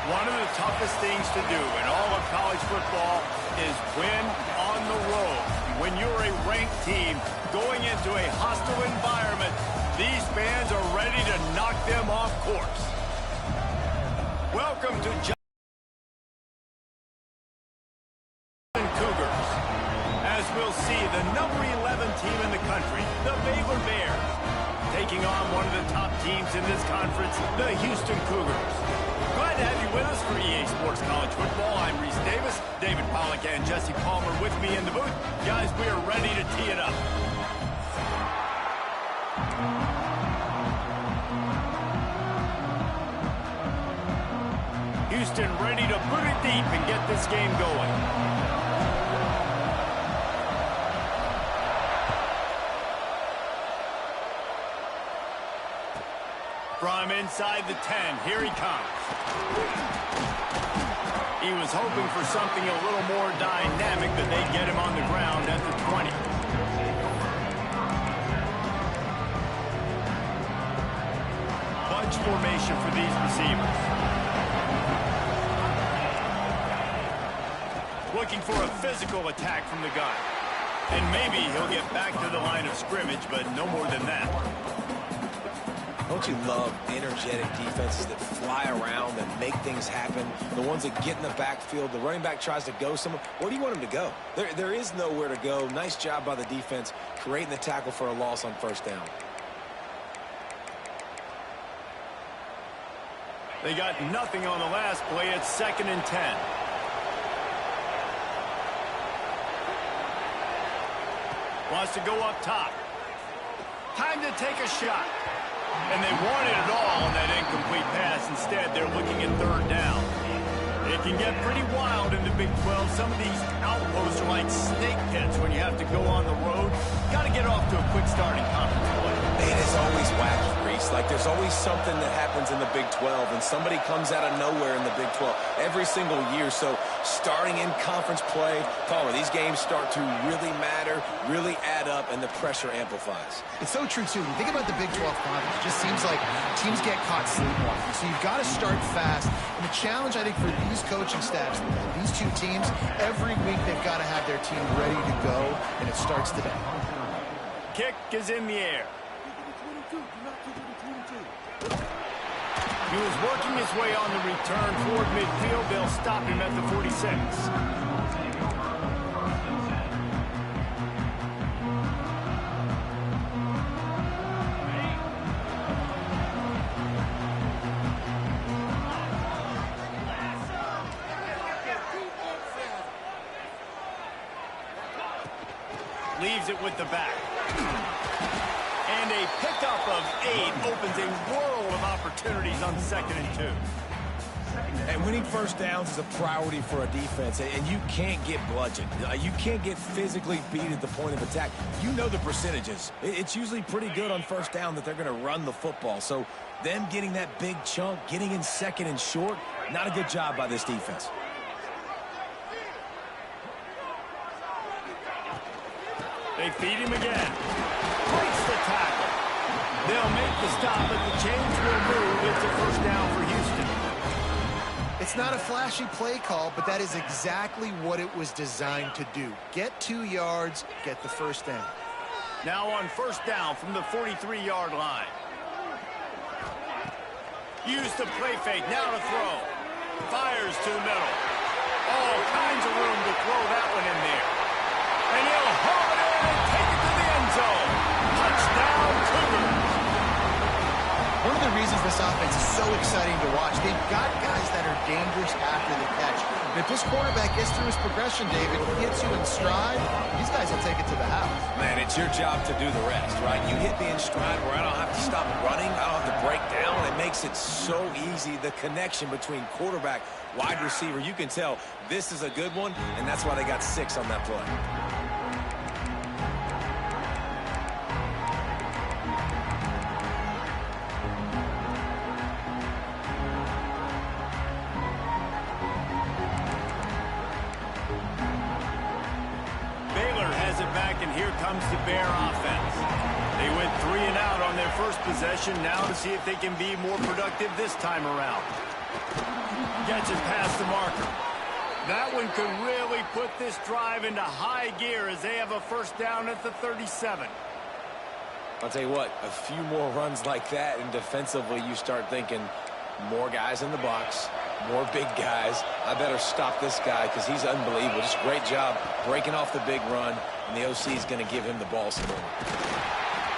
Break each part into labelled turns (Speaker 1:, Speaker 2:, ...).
Speaker 1: One of the toughest things to do in all of college football is win on the road. When you're a ranked team going into a hostile environment, these fans are ready to knock them off course. Welcome to Johnson Cougars. As we'll see, the number 11 team in the country, the Baylor Bears, taking on one of the top teams in this conference, the Houston Cougars. Glad to have you with us for EA Sports College Football. I'm Reese Davis, David Pollack, and Jesse Palmer with me in the booth. Guys, we are ready to tee it up. Houston ready to put it deep and get this game going. From inside the 10, here he comes. He was hoping for something a little more dynamic, but they get him on the ground at the 20. Bunch formation for these receivers. Looking for a physical attack from the gun. And maybe he'll get back to the line of scrimmage, but no more than that.
Speaker 2: Don't you love energetic defenses that fly around and make things happen? The ones that get in the backfield, the running back tries to go somewhere. Where do you want him to go? There is nowhere to go. Nice job by the defense creating the tackle for a loss on first down.
Speaker 1: They got nothing on the last play. It's 2nd and 10. Wants to go up top. Time to take a shot. And they wanted it all on that incomplete pass. Instead, they're looking at 3rd down. It can get pretty wild in the Big 12. Some of these outposts are like snake pits when you have to go on the road. Got to get off to a quick start in conference play.
Speaker 2: Man, it's always wacky, Reese. Like, there's always something that happens in the Big 12, and somebody comes out of nowhere in the Big 12 every single year. So, starting in conference play, Palmer, these games start to really matter, really add up, and the pressure amplifies.
Speaker 3: It's so true, too. When you think about the Big 12 conference, it just seems like teams get caught sleepwalking. So, you've got to start fast. And the challenge, I think, for these coaching staffs, these two teams, every week they've got to have their team ready to go, and it starts today.
Speaker 1: Kick is in the air. He was working his way on the return toward midfield. They'll stop him at the 46. Leaves it with the back. And a pickup of 8 opens a world of opportunities on 2nd and 2.
Speaker 2: And winning first downs is a priority for a defense, and you can't get bludgeoned. You can't get physically beat at the point of attack. You know the percentages. It's usually pretty good on first down that they're going to run the football. So them getting that big chunk, getting in 2nd and short, not a good job by this defense.
Speaker 1: They feed him again. Breaks the tackle. They'll make the stop, but the chains will move. It's a first down for Houston.
Speaker 3: It's not a flashy play call, but that is exactly what it was designed to do. Get 2 yards, get the first down.
Speaker 1: Now on first down from the 43-yard line. Use the play fake. Now to throw. Fires to the middle. All kinds of room to throw that one in there. And he'll haul it in and take it to the end zone. Touchdown, Cougars.
Speaker 3: One of the reasons this offense is so exciting to watch, they've got guys that are dangerous after the catch. And if this quarterback gets through his progression, David, he hits you in stride, these guys will take it to the house.
Speaker 2: Man, it's your job to do the rest, right? You hit me in stride where I don't have to stop running, I don't have to break down. It makes it so easy, the connection between quarterback, wide receiver. You can tell this is a good one, and that's why they got 6 on that play.
Speaker 1: And here comes the Bear offense. They went 3 and out on their first possession. Now to see if they can be more productive this time around. gets it past the marker. That one could really put this drive into high gear as they have a first down at the 37.
Speaker 2: I'll tell you what, a few more runs like that, and defensively you start thinking more guys in the box, more big guys. I better stop this guy because he's unbelievable. Just great job breaking off the big run, and the OC is going to give him the ball some more.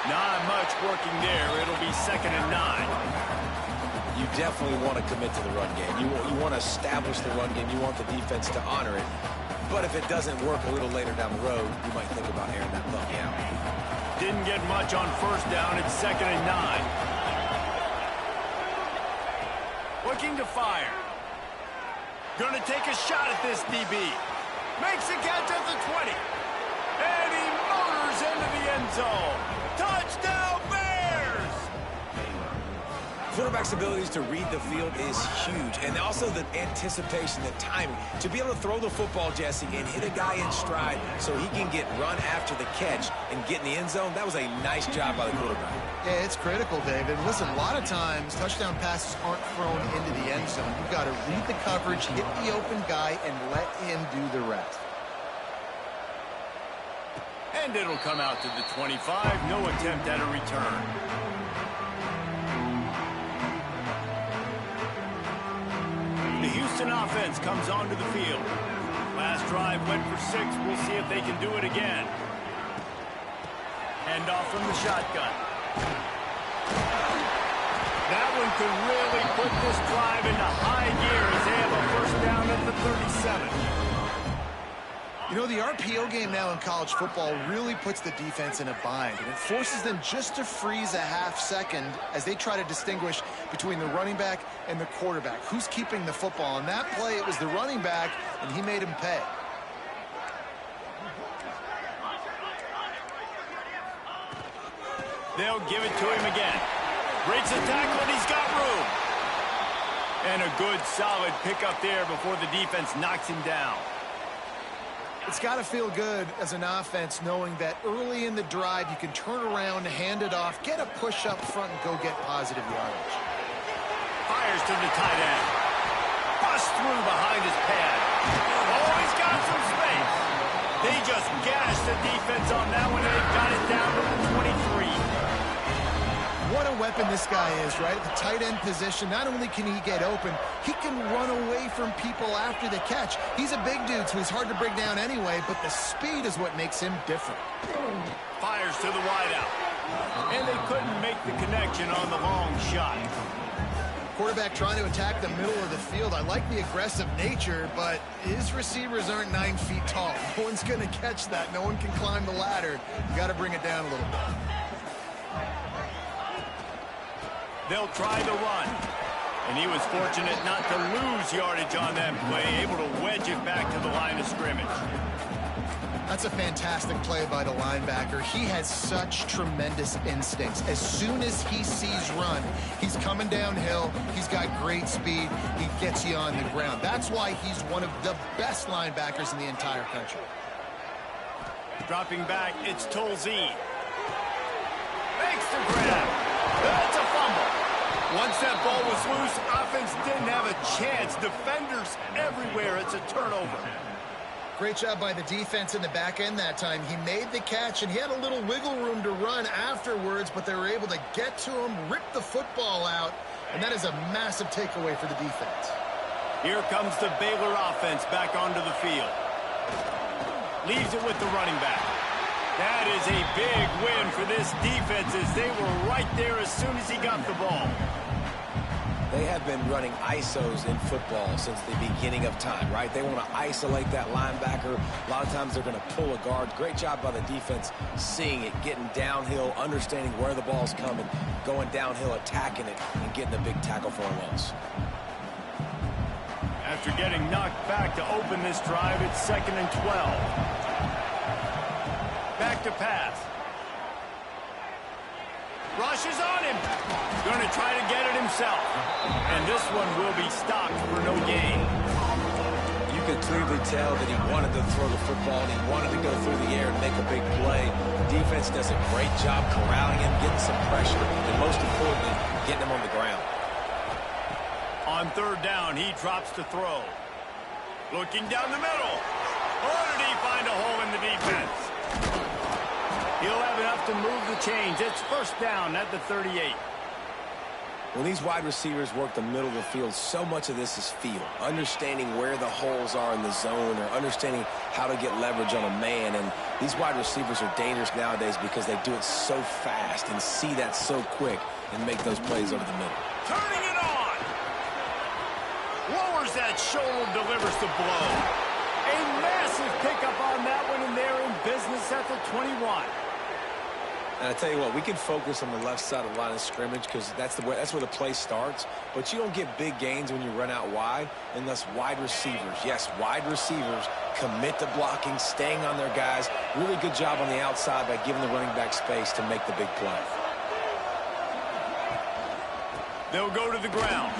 Speaker 1: Not much working there. It'll be 2nd and 9.
Speaker 2: You definitely want to commit to the run game. You want to establish the run game. You want the defense to honor it. But if it doesn't work a little later down the road, you might think about airing that puppy out.
Speaker 1: Didn't get much on first down. It's 2nd and 9. Looking to fire. Gonna take a shot at this DB. Makes a catch at the 20. And he motors into the end zone. Touchdown, Bears!
Speaker 2: Quarterback's abilities to read the field is huge, and also the anticipation, the timing. To be able to throw the football, Jesse, and hit a guy in stride so he can get run after the catch and get in the end zone, that was a nice job by the quarterback.
Speaker 3: Yeah, it's critical, David. Listen, a lot of times touchdown passes aren't thrown into the end zone. You've got to read the coverage, hit the open guy, and let him do the rest.
Speaker 1: And it'll come out to the 25. No attempt at a return. The Houston offense comes onto the field. Last drive went for 6. We'll see if they can do it again. Hand off from the shotgun. That one could really put this drive into high gear as they have a first down at the 37.
Speaker 3: You know, the RPO game now in college football really puts the defense in a bind, and it forces them just to freeze a half second as they try to distinguish between the running back and the quarterback. Who's keeping the football? On that play, it was the running back, and he made him pay.
Speaker 1: They'll give it to him again. Breaks the tackle, and he's got room. And a good, solid pickup there before the defense knocks him down.
Speaker 3: It's got to feel good as an offense knowing that early in the drive you can turn around, hand it off, get a push up front, and go get positive yardage.
Speaker 1: Fires to the tight end. Busts through behind his pad. Oh, he's got some space. They just gashed the defense on that one, and they got it down to the 23.
Speaker 3: What a weapon this guy is, right? At the tight end position, not only can he get open, he can run away from people after the catch. He's a big dude, so he's hard to bring down anyway, but the speed is what makes him different.
Speaker 1: Fires to the wideout. And they couldn't make the connection on the long shot.
Speaker 3: Quarterback trying to attack the middle of the field. I like the aggressive nature, but his receivers aren't 9 feet tall. No one's going to catch that. No one can climb the ladder. You got to bring it down a little bit.
Speaker 1: They'll try the run. And he was fortunate not to lose yardage on that play, able to wedge it back to the line of scrimmage.
Speaker 3: That's a fantastic play by the linebacker. He has such tremendous instincts. As soon as he sees run, he's coming downhill. He's got great speed. He gets you on the ground. That's why he's one of the best linebackers in the entire country.
Speaker 1: Dropping back, it's Tolzien. Makes the grab. That's a fumble. Once that ball was loose, offense didn't have a chance. Defenders everywhere. It's a turnover.
Speaker 3: Great job by the defense in the back end that time. He made the catch, and he had a little wiggle room to run afterwards, but they were able to get to him, rip the football out, and that is a massive takeaway for the defense.
Speaker 1: Here comes the Baylor offense back onto the field. Leaves it with the running back. That is a big win for this defense as they were right there as soon as he got the ball.
Speaker 2: They have been running ISOs in football since the beginning of time, right? They want to isolate that linebacker. A lot of times they're going to pull a guard. Great job by the defense seeing it, getting downhill, understanding where the ball's coming, going downhill, attacking it, and getting a big tackle for a loss.
Speaker 1: After getting knocked back to open this drive, it's 2nd and 12. Back to pass. Rushes on him. Going to try to get it himself. And this one will be stopped for no gain.
Speaker 2: You could clearly tell that he wanted to throw the football and he wanted to go through the air and make a big play. Defense does a great job corralling him, getting some pressure, and most importantly, getting him on the ground.
Speaker 1: On On third down, he drops to throw. Looking down the middle. Or did he find a hole in the defense? He'll have enough to move the chains. It's first down at the 38.
Speaker 2: When these wide receivers work the middle of the field, so much of this is feel. Understanding where the holes are in the zone or understanding how to get leverage on a man. And these wide receivers are dangerous nowadays because they do it so fast and see that so quick and make those plays over the middle.
Speaker 1: Turning it on. Lowers that shoulder, delivers the blow. A massive pickup on that one, and they're in business at the 21.
Speaker 2: And I tell you what, we can focus on the left side of the line of scrimmage because that's where the play starts. But you don't get big gains when you run out wide unless wide receivers, yes, wide receivers commit to blocking, staying on their guys. Really good job on the outside by giving the running back space to make the big play.
Speaker 1: They'll go to the ground.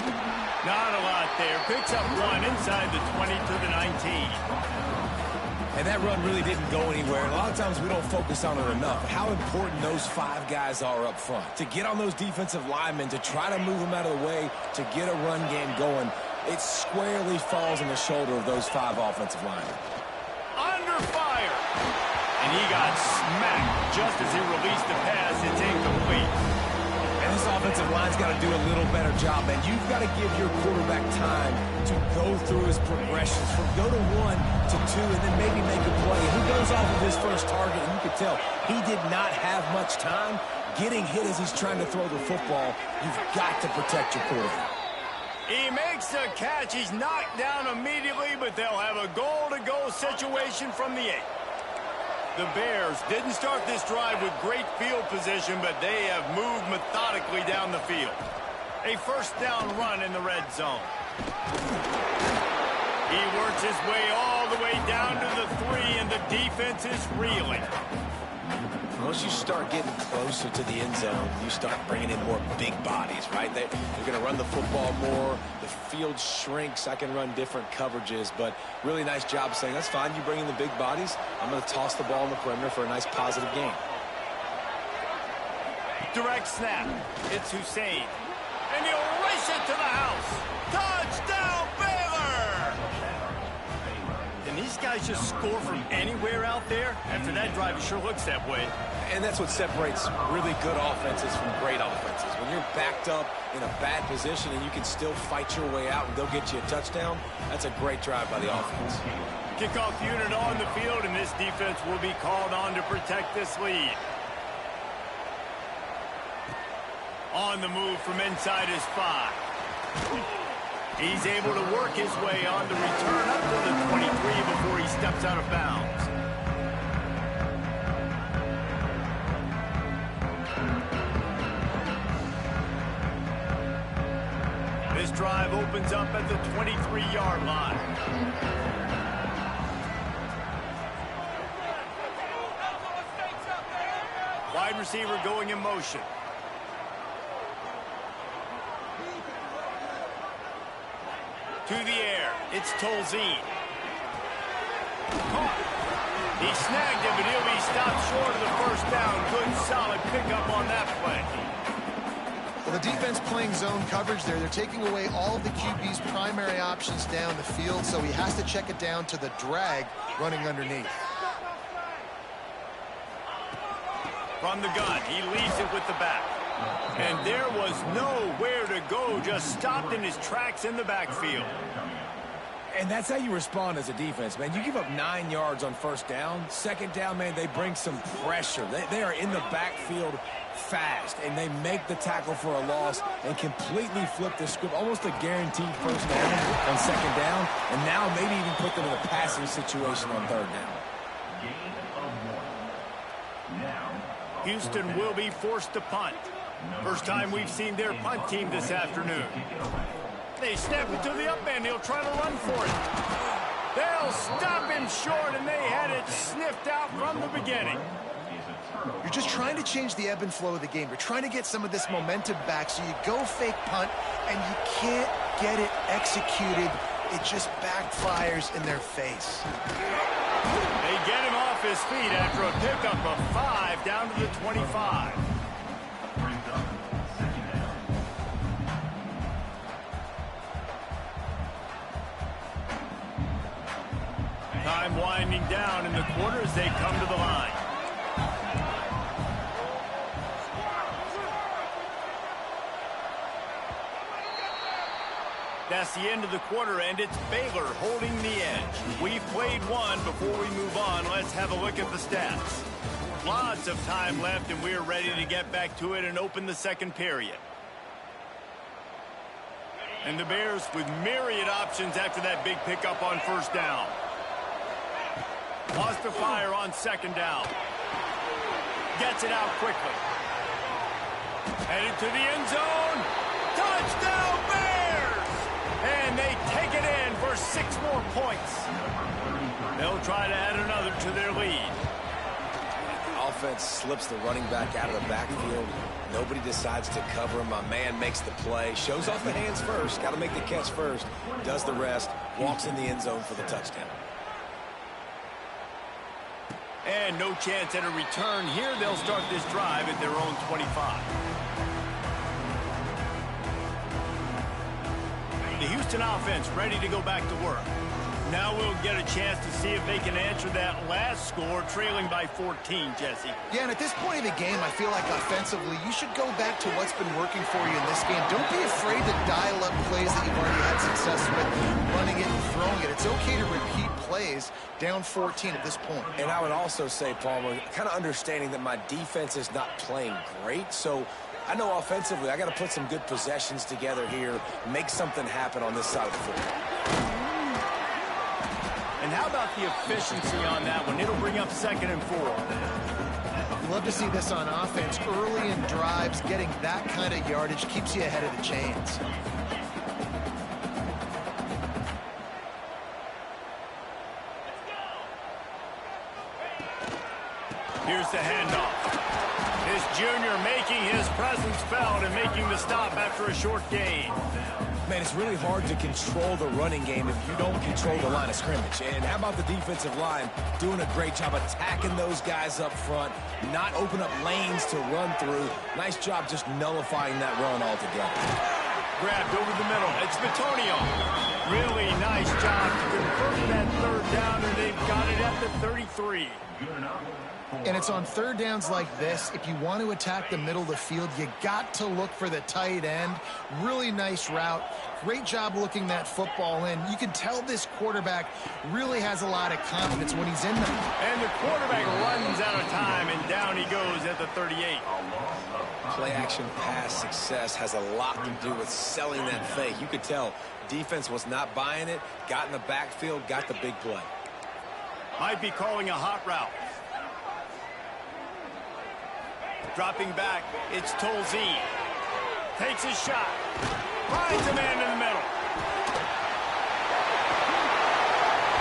Speaker 1: Not a lot there. Picks up one inside the 20 to the 19.
Speaker 2: And that run really didn't go anywhere. A lot of times we don't focus on it enough. How important those 5 guys are up front. To get on those defensive linemen, to try to move them out of the way, to get a run game going, it squarely falls on the shoulder of those 5 offensive linemen.
Speaker 1: Under fire. And he got smacked just as he released the pass. It's incomplete.
Speaker 2: And this offensive line's got to do a little better job, man. You've got to give your quarterback time to go through his progressions from go to 1 to 2 and then maybe make a play. He goes off of his first target, and you can tell he did not have much time getting hit as he's trying to throw the football. You've got to protect your quarterback.
Speaker 1: He makes the catch. He's knocked down immediately, but they'll have a goal-to-go situation from the 8. The Bears didn't start this drive with great field position, but they have moved methodically down the field. A first down run in the red zone. He works his way all the way down to the 3, and the defense is reeling.
Speaker 2: Once you start getting closer to the end zone, you start bringing in more big bodies, right? They're going to run the football more. The field shrinks. I can run different coverages, but really nice job saying, that's fine. You bring in the big bodies. I'm going to toss the ball in the perimeter for a nice positive gain.
Speaker 1: Direct snap. It's Hussein. And he'll race it to the house. Touchdown, Baylor! And these guys just score from anywhere out there? After that drive, it sure looks that way.
Speaker 2: And that's what separates really good offenses from great offenses. When you're backed up in a bad position and you can still fight your way out and they'll get you a touchdown, that's a great drive by the offense.
Speaker 1: Kickoff unit on the field, and this defense will be called on to protect this lead. On the move from inside his 5. He's able to work his way on the return up to the 23 before he steps out of bounds. This drive opens up at the 23-yard line. Wide receiver going in motion. To the air, it's Tolzien. He snagged him, but he'll be stopped short of the first down. Good, solid pickup on that play.
Speaker 3: Well, the defense playing zone coverage there. They're taking away all of the QB's primary options down the field, so he has to check it down to the drag running underneath.
Speaker 1: From the gun, he leaves it with the back. And there was nowhere to go, just stopped in his tracks in the backfield.
Speaker 2: And that's how you respond as a defense, man. You give up 9 yards on first down. Second down, man, they bring some pressure. They are in the backfield fast, and they make the tackle for a loss and completely flip the script. Almost a guaranteed first down on second down, and now maybe even put them in a passing situation on third down.
Speaker 1: Houston will be forced to punt. First time we've seen their punt team this afternoon. They snap it to the up end. He'll try to run for it. They'll stop him short, and they had it sniffed out from the beginning.
Speaker 3: You're just trying to change the ebb and flow of the game. You're trying to get some of this momentum back, so you go fake punt, and you can't get it executed. It just backfires in their face.
Speaker 1: They get him off his feet after a pickup of 5 down to the 25. Time winding down in the quarter as they come to the line. That's the end of the quarter, and it's Baylor holding the edge. We've played one. Before we move on, let's have a look at the stats. Lots of time left, and we're ready to get back to it and open the second period. And the Bears with myriad options after that big pickup on first down. Lost to fire on second down. Gets it out quickly. Headed to the end zone. Touchdown, Bears! And they take it in for 6 more points. They'll try to add another to their lead.
Speaker 2: Offense slips the running back out of the backfield. Nobody decides to cover him. My man makes the play. Shows off the hands first. Got to make the catch first. Does the rest. Walks in the end zone for the touchdown.
Speaker 1: And no chance at a return here. They'll start this drive at their own 25. The Houston offense ready to go back to work. Now we'll get a chance to see if they can answer that last score, trailing by 14, Jesse.
Speaker 3: Yeah, and at this point of the game, I feel like offensively, you should go back to what's been working for you in this game. Don't be afraid to dial up plays that you've already had success with, running it and throwing it. It's okay to repeat plays down 14 at this point. And I would also say, Palmer, kind of understanding that my defense is not playing great, so I know offensively I got to put some good possessions together here, make something happen on this side of the football.
Speaker 1: And how about the efficiency on that one? It'll bring up 2nd and 4.
Speaker 3: Love to see this on offense. Early in drives, getting that kind of yardage keeps you ahead of the chains.
Speaker 1: Here's the handoff. This junior making his presence felt and making the stop after a short gain.
Speaker 2: Man, it's really hard to control the running game if you don't control the line of scrimmage. And how about the defensive line doing a great job attacking those guys up front, not open up lanes to run through. Nice job just nullifying that run altogether.
Speaker 1: Grabbed over the middle. It's Bitonio. Really nice job to convert that 3rd down, and they've got it at the 33.
Speaker 3: And it's on 3rd downs like this. If you want to attack the middle of the field, you got to look for the tight end. Really nice route. Great job looking that football in. You can tell this quarterback really has a lot of confidence when he's in there.
Speaker 1: And the quarterback runs out of time, and down he goes at the 38.
Speaker 2: Play action pass success has a lot to do with selling that fake. You could tell defense was not buying it, got in the backfield, got the big play.
Speaker 1: Might be calling a hot route. Dropping back, it's Tolzien. Takes his shot. Finds a man in the middle.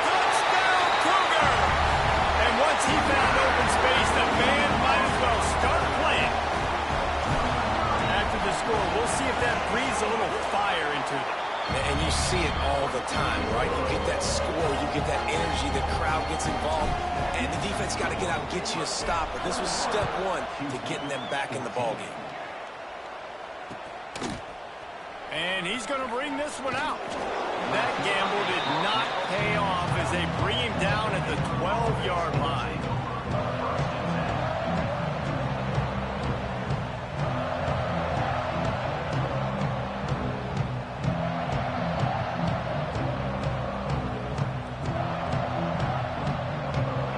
Speaker 1: Touchdown, Cougar! And once he found open space, the band might as well start playing. After the score, we'll see if that breathes a little fire into them.
Speaker 2: And you see it all the time, right? You get that score, you get that energy, the crowd gets involved, and the defense got to get out and get you a stop. But this was step 1 to getting them back in the ballgame.
Speaker 1: And he's going to bring this one out. That gamble did not pay off as they bring him down at the 12-yard line.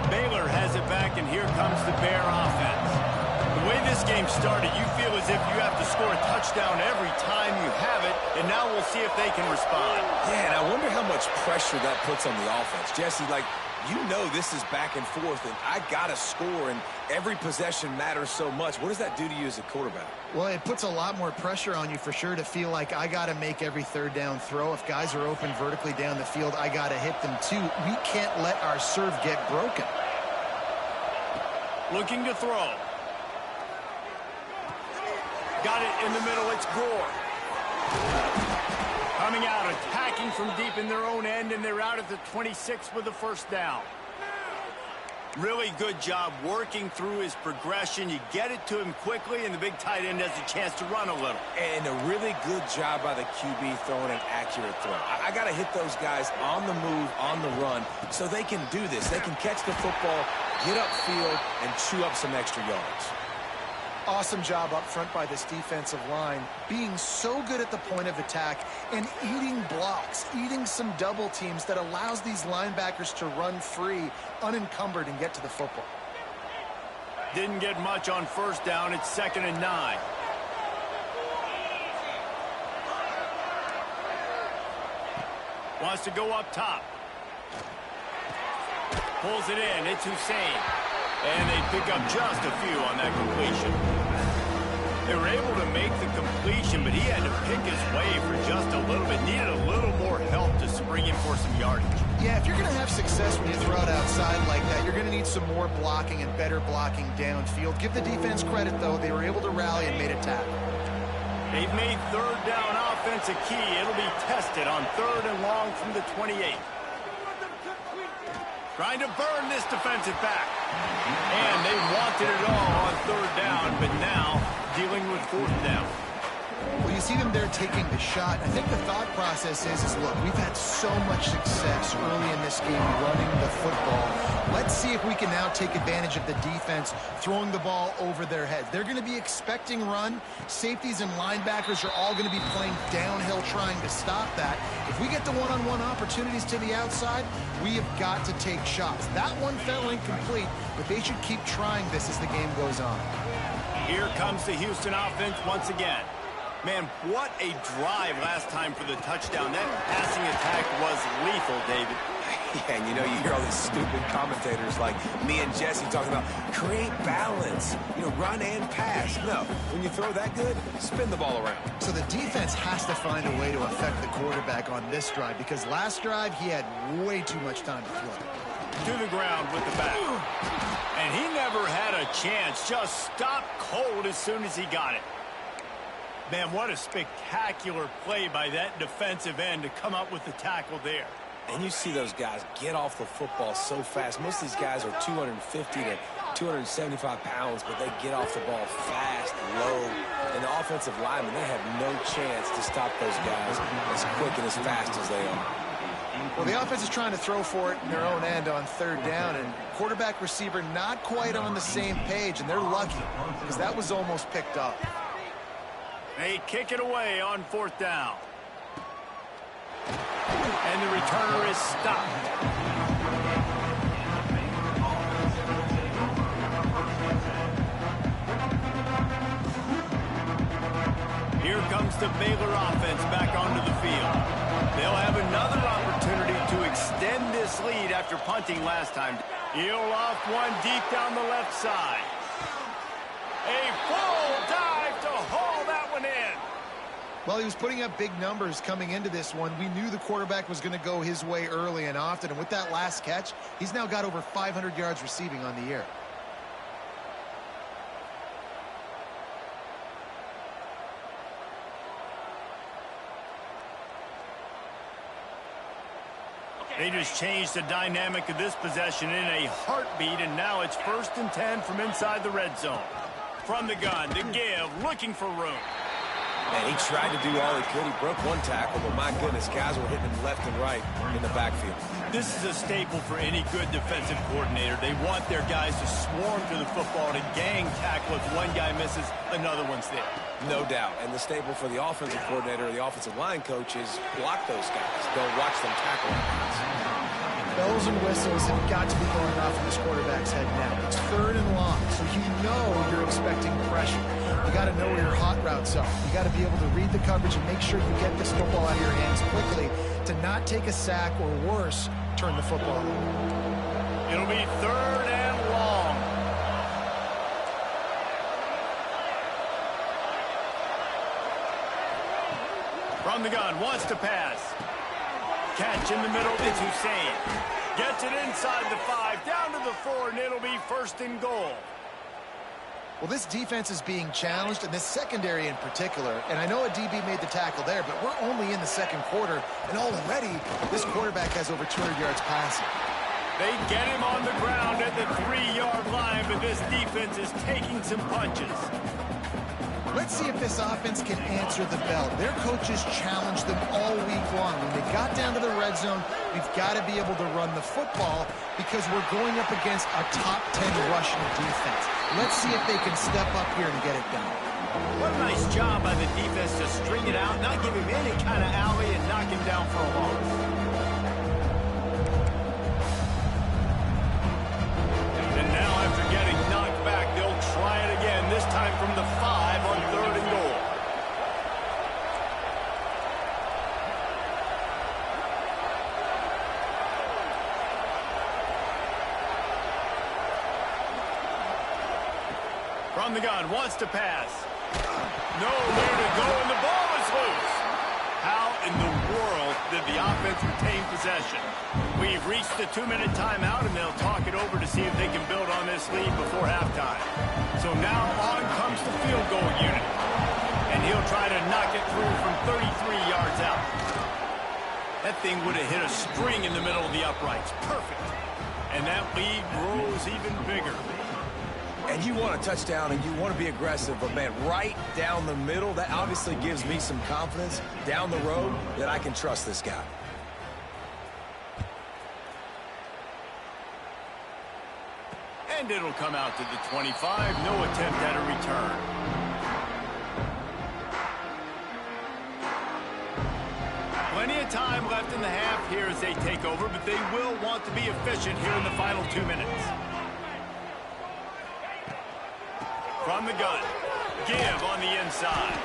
Speaker 1: Baylor has it back, and here comes the Bear offense. The way this game started, you feel as if you have to score a touchdown every time you have it, and now we'll see if they can respond.
Speaker 2: Yeah, and I wonder how much pressure that puts on the offense. Jesse, like, you know this is back and forth, and I got to score, and every possession matters so much. What does that do to you as a quarterback?
Speaker 3: Well, it puts a lot more pressure on you for sure to feel like I got to make every 3rd down throw. If guys are open vertically down the field, I got to hit them too. We can't let our serve get broken.
Speaker 1: Looking to throw. Got it in the middle. It's Gore. Coming out, attacking from deep in their own end, and they're out at the 26 with the 1st down. Really good job working through his progression. You get it to him quickly, and the big tight end has a chance to run a little.
Speaker 2: And a really good job by the QB throwing an accurate throw. I got to hit those guys on the move, on the run, so they can do this. They can catch the football, get upfield, and chew up some extra yards.
Speaker 3: Awesome job up front by this defensive line, being so good at the point of attack and eating blocks, eating some double teams that allows these linebackers to run free, unencumbered, and get to the football.
Speaker 1: Didn't get much on first down. It's 2nd and 9. Wants to go up top. Pulls it in. It's Hussein. And they pick up just a few on that completion. They were able to make the completion, but he had to pick his way for just a little bit. Needed a little more help to spring him for some yardage.
Speaker 3: Yeah, if you're going to have success when you throw it outside like that, you're going to need some more blocking and better blocking downfield. Give the defense credit, though. They were able to rally and made a tackle.
Speaker 1: They've made 3rd down offense a key. It'll be tested on 3rd and long from the 28. Trying to burn this defensive back. And they wanted it all on 3rd down, but now dealing with 4th down.
Speaker 3: Well, you see them there taking the shot. I think the thought process is look, we've had so much success early in this game running the football. Let's see if we can now take advantage of the defense throwing the ball over their heads. They're going to be expecting run. Safeties and linebackers are all going to be playing downhill trying to stop that. If we get the one-on-one opportunities to the outside, we have got to take shots. That one fell incomplete, but they should keep trying this as the game goes on.
Speaker 1: Here comes the Houston offense once again. Man, what a drive last time for the touchdown. That passing attack was lethal, David.
Speaker 2: Yeah, and you know, you hear all these stupid commentators like me and Jesse talking about create balance, run and pass. No, when you throw that good, spin the ball around.
Speaker 3: So the defense has to find a way to affect the quarterback on this drive because last drive he had way too much time to throw.
Speaker 1: To the ground with the back. And he never had a chance. Just stopped cold as soon as he got it. Man, what a spectacular play by that defensive end to come up with the tackle there.
Speaker 2: And you see those guys get off the football so fast. Most of these guys are 250 to 275 pounds, but they get off the ball fast, low. And the offensive linemen, they have no chance to stop those guys as quick and as fast as they are.
Speaker 3: Well, the offense is trying to throw for it in their own end on 3rd down, and quarterback receiver not quite on the same page, and they're lucky because that was almost picked up.
Speaker 1: They kick it away on 4th down. And the returner is stopped. Here comes the Baylor offense back onto the field. They'll have another opportunity to extend this lead after punting last time. He'll off one deep down the left side. A full dive to haul that one in.
Speaker 3: Well, he was putting up big numbers coming into this one. We knew the quarterback was going to go his way early and often. And with that last catch, he's now got over 500 yards receiving on the year.
Speaker 1: They just changed the dynamic of this possession in a heartbeat, and now it's 1st and 10 from inside the red zone. From the gun, to give, looking for room.
Speaker 2: And he tried to do all he could. He broke one tackle, but my goodness, guys were hitting him left and right in the backfield.
Speaker 1: This is a staple for any good defensive coordinator. They want their guys to swarm to the football, to gang tackle. If one guy misses, another one's there.
Speaker 2: No doubt. And the staple for the offensive coordinator or the offensive line coach is block those guys. Don't watch them tackle guys.
Speaker 3: Bells and whistles have got to be going off in this quarterback's head now. It's 3rd and long, so you know you're expecting pressure. You got to know where your hot routes are. You got to be able to read the coverage and make sure you get this football out of your hands quickly to not take a sack or worse, turn the football over.
Speaker 1: It'll be 3rd and long. From the gun, wants to pass. Catch in the middle, it's Hussein. Gets it inside the 5, down to the 4, and it'll be 1st and goal.
Speaker 3: Well, this defense is being challenged, and this secondary in particular. And I know a DB made the tackle there, but we're only in the 2nd quarter, and already this quarterback has over 200 yards passing.
Speaker 1: They get him on the ground at the 3-yard line, but this defense is taking some punches.
Speaker 3: Let's see if this offense can answer the bell. Their coaches challenged them all week long. When they got down to the red zone, we've got to be able to run the football because we're going up against a top 10 rushing defense. Let's see if they can step up here and get it done.
Speaker 1: What a nice job by the defense to string it out, not give him any kind of alley, and knock him down for a loss. And now after getting knocked back, they'll try it again, this time from the 5 on 3rd and goal. From the gun, wants to pass. Nowhere to go, and the ball is loose. How in the world did the offense retain possession? We've reached the 2-minute timeout, and they'll talk it over to see if they can build on this lead before halftime. So now on comes the field goal unit. And he'll try to knock it through from 33 yards out. That thing would have hit a string in the middle of the uprights. Perfect. And that lead grows even bigger.
Speaker 2: And you want a touchdown and you want to be aggressive, but man, right down the middle, that obviously gives me some confidence down the road that I can trust this guy.
Speaker 1: And it'll come out to the 25. No attempt at a return. Plenty of time left in the half here as they take over, but they will want to be efficient here in the final 2 minutes. From the gun, give on the inside.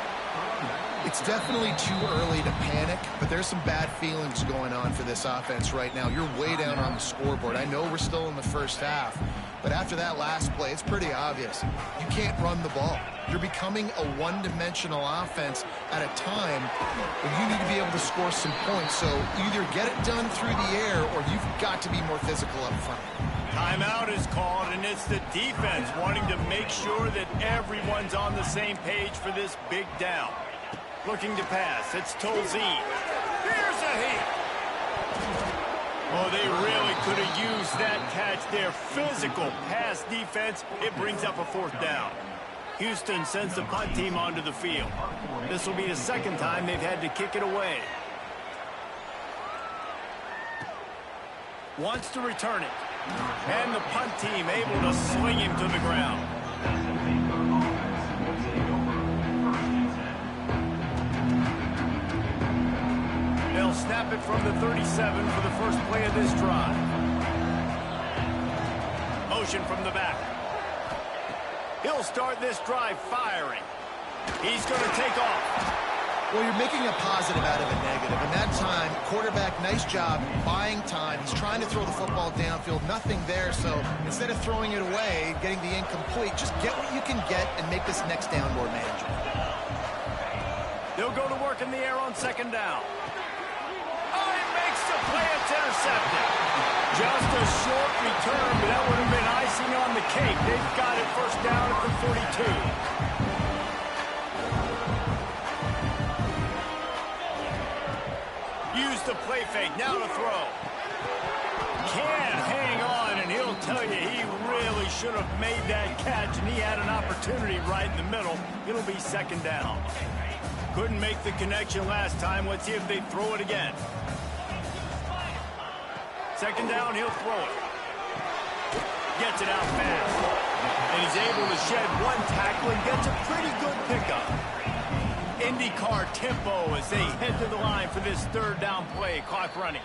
Speaker 3: It's definitely too early to panic, but there's some bad feelings going on for this offense right now. You're way down on the scoreboard. I know we're still in the first half, but after that last play, it's pretty obvious. You can't run the ball. You're becoming a one-dimensional offense at a time when you need to be able to score some points. So either get it done through the air or you've got to be more physical up front.
Speaker 1: Timeout is called, and it's the defense wanting to make sure that everyone's on the same page for this big down. Looking to pass. It's Tolzien. Here's a hit. Oh, they really could have used that catch there. Physical pass defense. It brings up a 4th down. Houston sends the punt team onto the field. This will be the 2nd time they've had to kick it away. Wants to return it. And the punt team able to sling him to the ground. They'll snap it from the 37 for the first play of this drive. Motion from the back. He'll start this drive firing. He's going to take off.
Speaker 3: Well, you're making a positive out of a negative. And that time, quarterback, nice job, buying time. He's trying to throw the football downfield. Nothing there, so instead of throwing it away, getting the incomplete, just get what you can get and make this next down more manageable.
Speaker 1: They'll go to work in the air on 2nd down. Oh, he makes the play. It's intercepted. Just a short return, but that would have been icing on the cake. They've got it 1st down at the 42. Use the play fake, now to throw. Can't hang on, and he'll tell you he really should have made that catch, and he had an opportunity right in the middle. It'll be 2nd down. Couldn't make the connection last time. Let's see if they throw it again. 2nd down, he'll throw it. Gets it out fast. And he's able to shed one tackle and gets a pretty good pickup. IndyCar tempo as they head to the line for this 3rd down play. Clock running.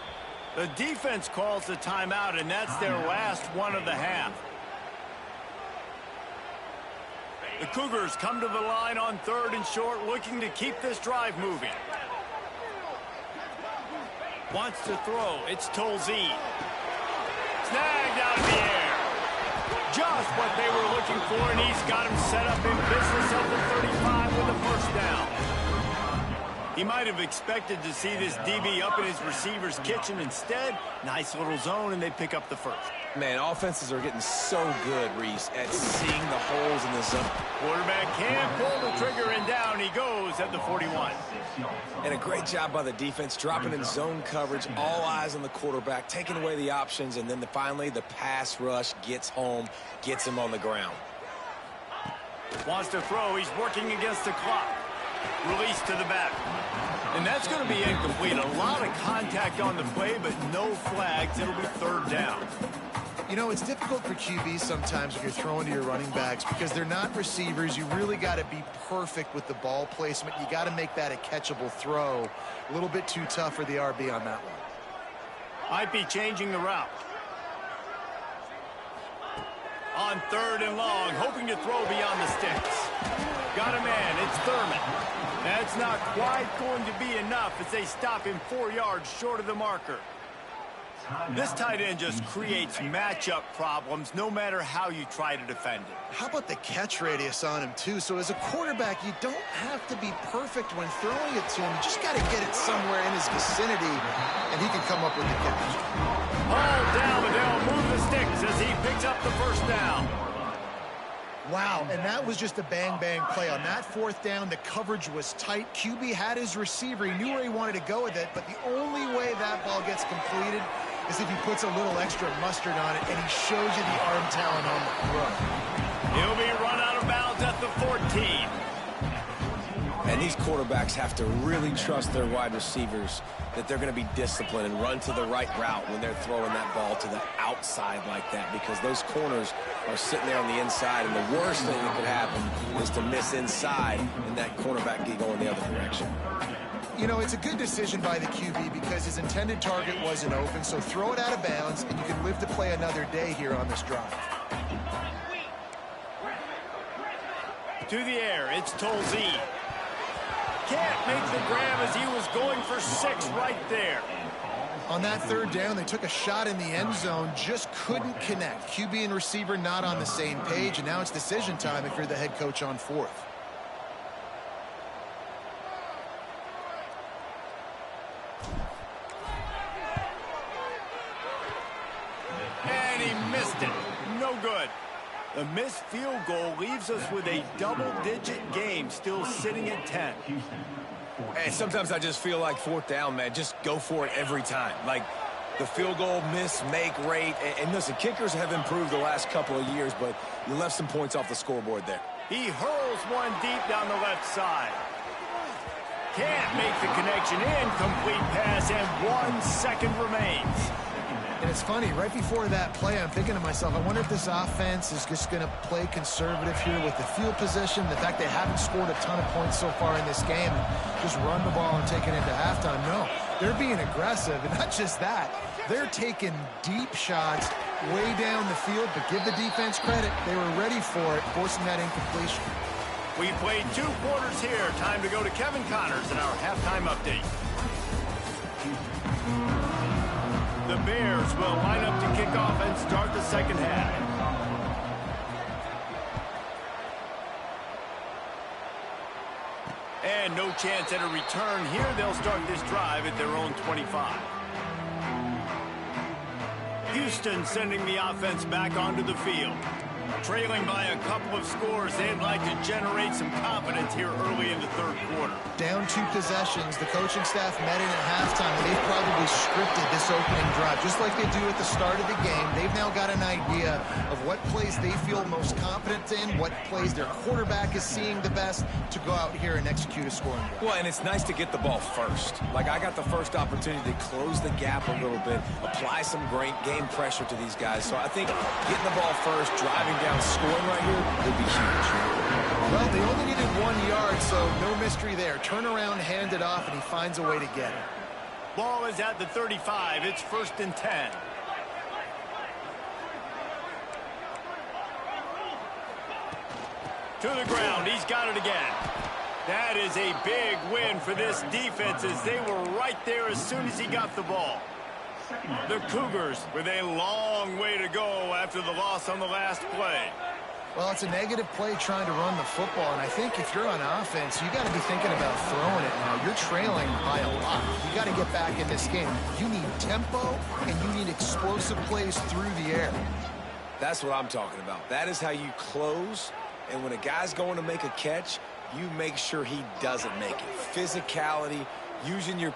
Speaker 1: The defense calls the timeout, and that's their last one of the half. The Cougars come to the line on 3rd and short, looking to keep this drive moving. Wants to throw. It's Tolzien. Snagged out of the air. Just what they were looking for, and he's got him set up in business of the 35 with the 1st down. He might have expected to see this DB up in his receiver's kitchen. Instead, nice little zone, and they pick up the first.
Speaker 2: Man, offenses are getting so good, Reese, at seeing the holes in the zone.
Speaker 1: Quarterback can't pull the trigger, and down he goes at the 41.
Speaker 2: And a great job by the defense, dropping in zone coverage, all eyes on the quarterback, taking away the options, and then finally the pass rush gets home, gets him on the ground.
Speaker 1: Wants to throw. He's working against the clock. Release to the back. And that's going to be incomplete. A lot of contact on the play, but no flags. It'll be third down.
Speaker 3: You know, it's difficult for QBs sometimes if you're throwing to your running backs because they're not receivers. You really got to be perfect with the ball placement. You got to make that a catchable throw. A little bit too tough for the RB on that one.
Speaker 1: Might be changing the route. On third and long, hoping to throw beyond the sticks. Got a man. It's Thurman. That's not quite going to be enough as they stop him 4 yards short of the marker. This tight end just creates matchup problems no matter how you try to defend it.
Speaker 3: How about the catch radius on him, too? So as a quarterback, you don't have to be perfect when throwing it to him. You just got to get it somewhere in his vicinity, and he can come up with the catch.
Speaker 1: Ball down, and they'll move the sticks as he picks up the first down.
Speaker 3: Wow, and that was just a bang-bang play. On that fourth down, the coverage was tight. QB had his receiver. He knew where he wanted to go with it, but the only way that ball gets completed is if he puts a little extra mustard on it, and he shows you the arm talent on the throw.
Speaker 1: He'll be run out of bounds at the 14.
Speaker 2: And these quarterbacks have to really trust their wide receivers that they're going to be disciplined and run to the right route when they're throwing that ball to the outside like that, because those corners are sitting there on the inside, and the worst thing that could happen is to miss inside and that cornerback get going the other direction.
Speaker 3: You know, it's a good decision by the QB because his intended target wasn't open, so throw it out of bounds, and you can live to play another day here on this drive.
Speaker 1: To the air, it's Tolzien. Can't make the grab as he was going for 6 right there.
Speaker 3: On that third down, they took a shot in the end zone, just couldn't connect. QB and receiver not on the same page, and now it's decision time if you're the head coach on fourth.
Speaker 1: And he missed it. No good. The missed field goal leaves us with a double-digit game still sitting at 10.
Speaker 2: And sometimes I just feel like fourth down, man, just go for it every time. Like the field goal miss-make rate. And listen, kickers have improved the last couple of years, but you left some points off the scoreboard there.
Speaker 1: He hurls one deep down the left side. Can't make the connection. Incomplete pass, and 1 second remains.
Speaker 3: And it's funny, right before that play, I'm thinking to myself, I wonder if this offense is just going to play conservative here with the field position, the fact they haven't scored a ton of points so far in this game, just run the ball and take it into halftime. No, they're being aggressive, and not just that, they're taking deep shots way down the field, but give the defense credit. They were ready for it, forcing that incompletion.
Speaker 1: We played 2 quarters here. Time to go to Kevin Connors in our halftime update. The Bears will line up to kick off and start the second half. And no chance at a return here. They'll start this drive at their own 25. Houston sending the offense back onto the field. Trailing by a couple of scores, they'd like to generate some confidence here early in the third quarter.
Speaker 3: Down 2 possessions, the coaching staff met in at halftime, and they've probably scripted this opening drive. Just like they do at the start of the game, they've now got an idea of what plays they feel most confident in, what plays their quarterback is seeing the best to go out here and execute a scoring drive.
Speaker 2: Well, and it's nice to get the ball first. Like, I got the first opportunity to close the gap a little bit, apply some great game pressure to these guys. So I think getting the ball first, driving down, scoring right here would be huge.
Speaker 3: Well, they only needed 1 yard, so no mystery there. Turn around, hand it off, and he finds a way to get it.
Speaker 1: Ball is at the 35. It's 1st and 10. To the ground. He's got it again. That is a big win for this defense as they were right there as soon as he got the ball. The Cougars with a long way to go after the loss on the last play.
Speaker 3: Well, it's a negative play trying to run the football, and I think if you're on offense, you got to be thinking about throwing it now. You're trailing by a lot. You got to get back in this game. You need tempo, and you need explosive plays through the air.
Speaker 2: That's what I'm talking about. That is how you close, and when a guy's going to make a catch, you make sure he doesn't make it. Physicality, using your...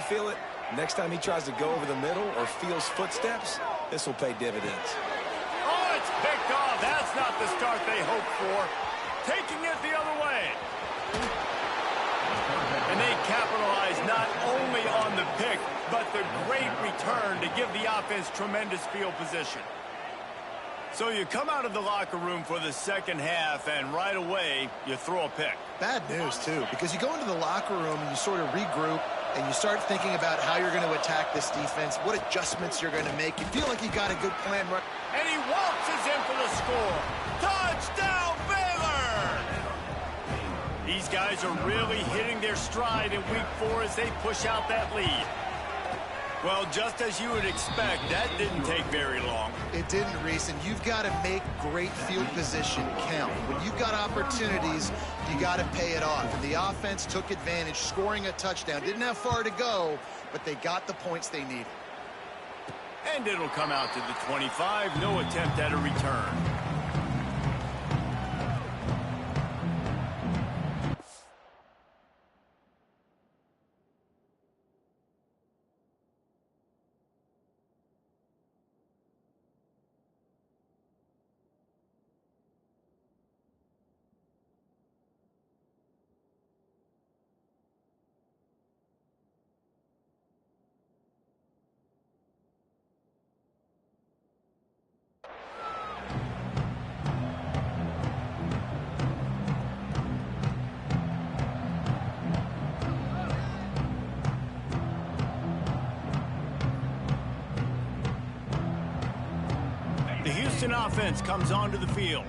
Speaker 2: Feel it? Next time he tries to go over the middle or feels footsteps, this will pay dividends.
Speaker 1: Oh, it's picked off. That's not the start they hoped for. Taking it the other way. And they capitalize not only on the pick, but the great return to give the offense tremendous field position. So you come out of the locker room for the second half, and right away, you throw a pick.
Speaker 3: Bad news, too, because you go into the locker room and you sort of regroup, and you start thinking about how you're going to attack this defense, what adjustments you're going to make. You feel like you got a good plan.
Speaker 1: And he waltzes in for the score. Touchdown, Baylor! These guys are really hitting their stride in week 4 as they push out that lead. Well, just as you would expect, that didn't take very long.
Speaker 3: It didn't, Reese, and you've got to make great field position count. When you've got opportunities, you got to pay it off. And the offense took advantage, scoring a touchdown. Didn't have far to go, but they got the points they needed.
Speaker 1: And it'll come out to the 25. No attempt at a return. The Houston offense comes onto the field.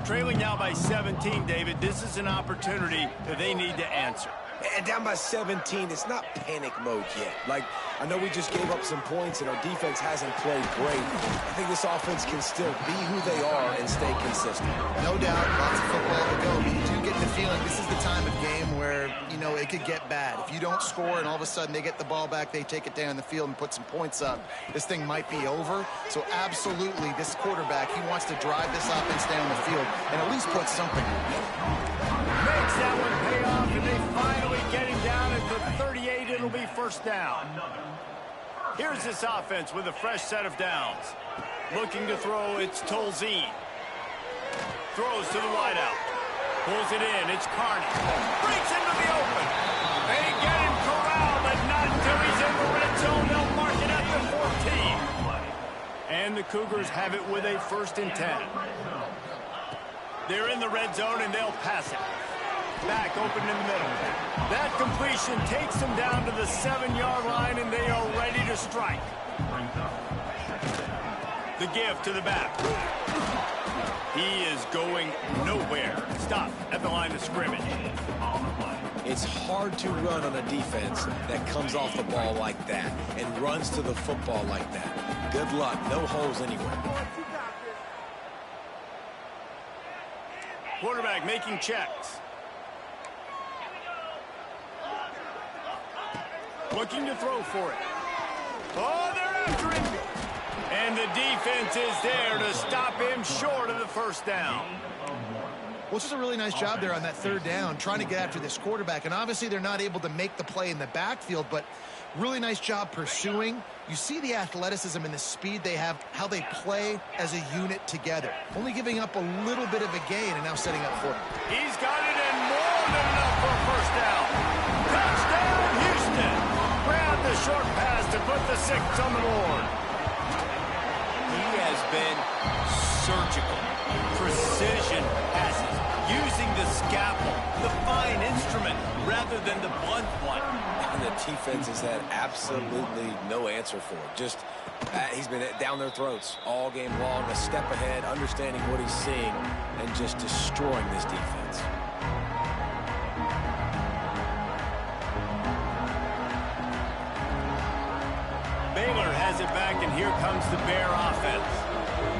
Speaker 1: Trailing now by 17, David. This is an opportunity that they need to answer.
Speaker 2: And down by 17, it's not panic mode yet. Like, I know we just gave up some points and our defense hasn't played great. I think this offense can still be who they are and stay consistent.
Speaker 3: No doubt, lots of football to go, but you do get the feeling this is the time of game where, you know, it could get bad. If you don't score and all of a sudden they get the ball back, they take it down the field and put some points up, this thing might be over. So absolutely, this quarterback, he wants to drive this offense down the field and at least put something in.
Speaker 1: Makes that one pay off, and they finally get him down at the 38. It'll be first down. Here's this offense with a fresh set of downs. Looking to throw, it's Tolzien. Throws to the wideout. Pulls it in, it's Carney. Breaks into the open. They get him corralled, but not until he's in the red zone. They'll mark it at the 14. And the Cougars have it with a 1st and 10. They're in the red zone, and they'll pass it. Back open in the middle. That completion takes them down to the 7-yard line, and they are ready to strike. The give to the back. He is going nowhere. Stop at the line of scrimmage.
Speaker 2: It's hard to run on a defense that comes off the ball like that and runs to the football like that. Good luck. No holes anywhere.
Speaker 1: Quarterback making checks. Looking to throw for it. Oh, they're after him. And the defense is there to stop him short of the 1st down.
Speaker 3: Well, it's just a really nice job there on that 3rd down, trying to get after this quarterback. And obviously they're not able to make the play in the backfield, but really nice job pursuing. You see the athleticism and the speed they have, how they play as a unit together. Only giving up a little bit of a gain and now setting up for him.
Speaker 1: He's got it and more than enough for a 1st down. Touchdown, Houston. Grab the short pass to put the 6 on the board. He has been surgical. Precision passes. Using the scalpel, the fine instrument, rather than the blunt one.
Speaker 2: And the defense has had absolutely no answer for it. Just, he's been down their throats all game long, a step ahead, understanding what he's seeing, and just destroying this defense.
Speaker 1: Baylor has it back, and here comes the Bear offense.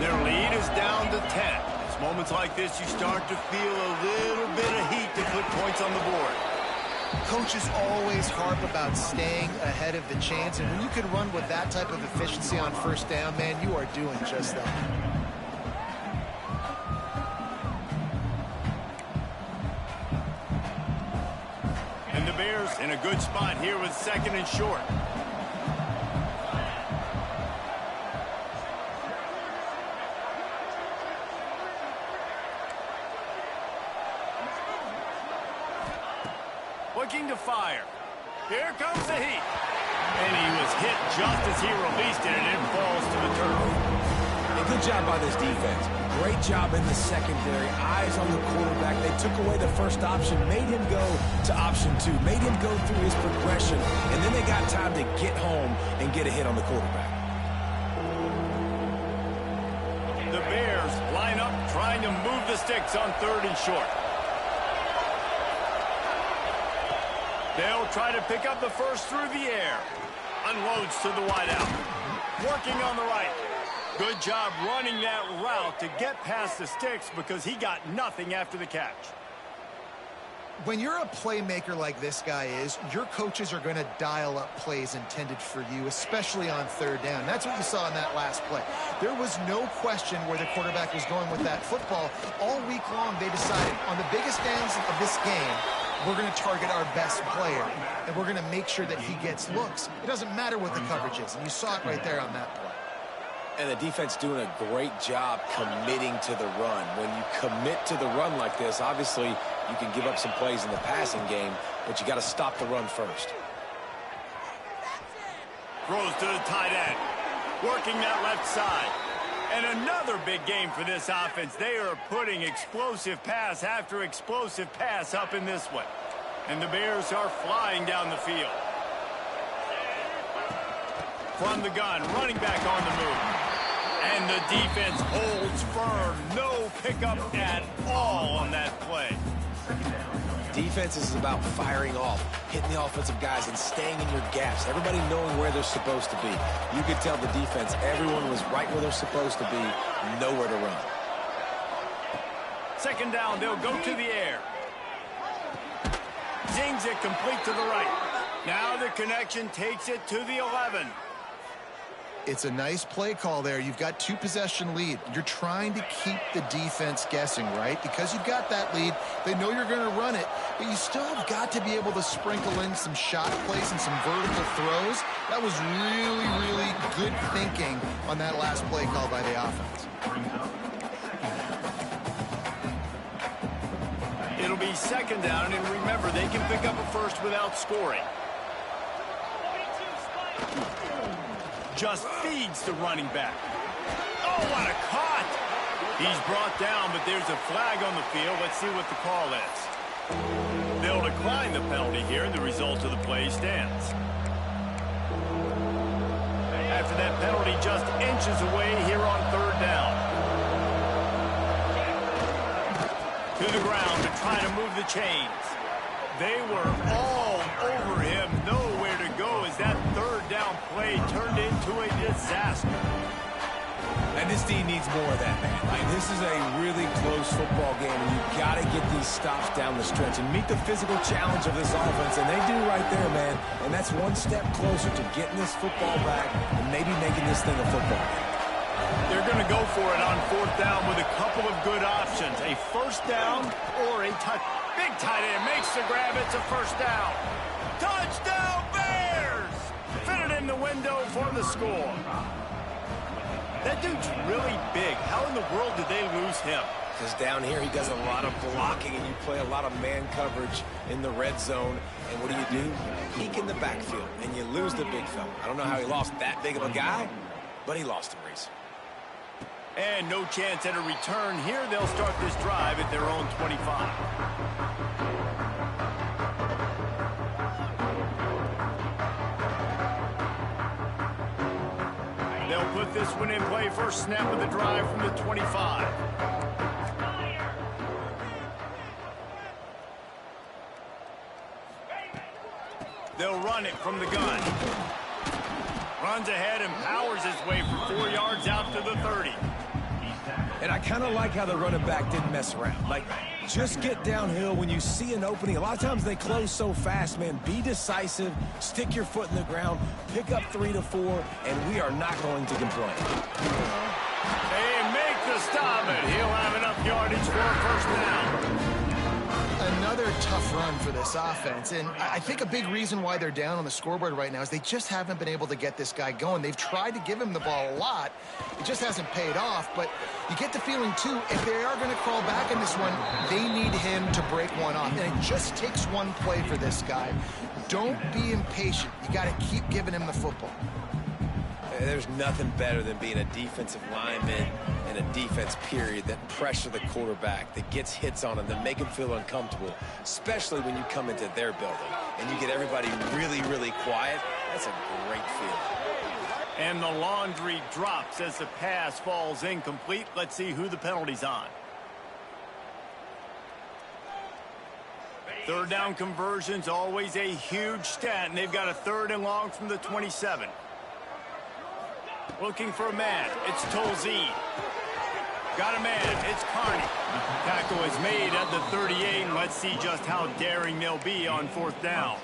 Speaker 1: Their lead is down to 10. It's moments like this you start to feel a little bit of heat to put points on the board.
Speaker 3: Coaches always harp about staying ahead of the chains, and when you can run with that type of efficiency on first down, man, you are doing just that.
Speaker 1: And the Bears in a good spot here with 2nd and short. Looking to fire. Here comes the heat. And he was hit just as he released it, and it falls to the turf.
Speaker 2: A good job by this defense. Great job in the secondary. Eyes on the quarterback. They took away the first option, made him go to option 2, made him go through his progression, and then they got time to get home and get a hit on the quarterback.
Speaker 1: The Bears line up trying to move the sticks on 3rd and short. They'll try to pick up the first through the air. Unloads to the wideout. Working on the right. Good job running that route to get past the sticks because he got nothing after the catch.
Speaker 3: When you're a playmaker like this guy is, your coaches are going to dial up plays intended for you, especially on 3rd down. That's what you saw in that last play. There was no question where the quarterback was going with that football. All week long, they decided on the biggest downs of this game, we're going to target our best player, and we're going to make sure that he gets looks. It doesn't matter what the coverage is, and you saw it right there on that play.
Speaker 2: And the defense doing a great job committing to the run. When you commit to the run like this, obviously you can give up some plays in the passing game, but you got to stop the run first.
Speaker 1: Throws to the tight end. Working that left side. And another big game for this offense. They are putting explosive pass after explosive pass up in this one. And the Bears are flying down the field. From the gun, running back on the move. And the defense holds firm. No pickup at all on that play.
Speaker 2: Defense is about firing off, hitting the offensive guys, and staying in your gaps. Everybody knowing where they're supposed to be. You could tell the defense, everyone was right where they're supposed to be, nowhere to run.
Speaker 1: 2nd down, they'll go to the air. Zings it complete to the right. Now the connection takes it to the 11.
Speaker 3: It's a nice play call there. You've got 2-possession lead. You're trying to keep the defense guessing, right? Because you've got that lead. They know you're going to run it, but you still have got to be able to sprinkle in some shot plays and some vertical throws. That was really, really good thinking on that last play call by the offense.
Speaker 1: It'll be 2nd down, and remember, they can pick up a first without scoring. Just feeds the running back. Oh, what a caught! He's brought down, but there's a flag on the field. Let's see what the call is. They'll decline the penalty here, and the result of the play stands. After that penalty, just inches away here on 3rd down. To the ground to try to move the chains. They were all over him. Nowhere to go as that 3rd down play turned into a disaster.
Speaker 2: And this team needs more of that, man. Like, this is a really close football game, and you've got to get these stops down the stretch and meet the physical challenge of this offense, and they do right there, man. And that's one step closer to getting this football back and maybe making this thing a football game.
Speaker 1: They're going to go for it on 4th down with a couple of good options. A first down or a touch. Big tight end makes the grab. It's a first down. Touchdown, Bears! Fitted in the window for the score. That dude's really big. How in the world did they lose him?
Speaker 2: Because down here he does a lot of blocking, and you play a lot of man coverage in the red zone. And what do? You peek in the backfield, and you lose the big fella. I don't know how he lost that big of a guy, but he lost him, Reese.
Speaker 1: And no chance at a return here. They'll start this drive at their own 25. They'll put this one in play. First snap of the drive from the 25. They'll run it from the gun. runs ahead and powers his way for 4 yards out to the 30.
Speaker 2: And I kind of like how the running back didn't mess around. Like, just get downhill when you see an opening. A lot of times they close so fast, man. Be decisive, stick your foot in the ground, pick up 3 to 4, and we are not going to complain.
Speaker 1: They make the stop, and he'll have enough yardage for a first down.
Speaker 3: Another tough run for this offense, and I think a big reason why they're down on the scoreboard right now is they just haven't been able to get this guy going. They've tried to give him the ball a lot. It just hasn't paid off, but you get the feeling, too, if they are going to crawl back in this one, they need him to break one off, and it just takes one play for this guy. Don't be impatient. You got to keep giving him the football.
Speaker 2: There's nothing better than being a defensive lineman and a defense period that pressure the quarterback, that gets hits on him, that make him feel uncomfortable, especially when you come into their building and you get everybody really, really quiet. That's a great feeling.
Speaker 1: And the laundry drops as the pass falls incomplete. Let's see who the penalty's on. Third down conversion's always a huge stat, and they've got a 3rd and long from the 27. Looking for a man. It's Tolzien. Got a man. It's Carney. Tackle is made at the 38. Let's see just how daring they'll be on 4th down.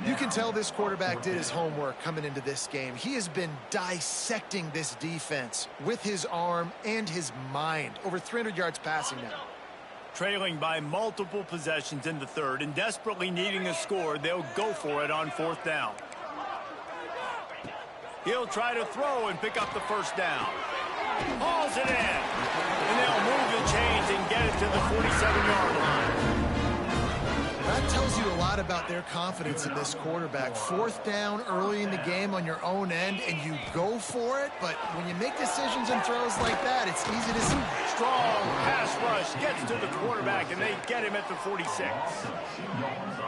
Speaker 3: You can tell this quarterback did his homework coming into this game. He has been dissecting this defense with his arm and his mind. Over 300 yards passing now.
Speaker 1: Trailing by multiple possessions in the 3rd and desperately needing a score, they'll go for it on 4th down. He'll try to throw and pick up the first down. Hauls it in. And they'll move the chains and get it to the 47-yard line.
Speaker 3: That tells you a lot about their confidence in this quarterback. 4th down early in the game on your own end, and you go for it. But when you make decisions and throws like that, it's easy to see.
Speaker 1: Strong pass rush gets to the quarterback, and they get him at the 46.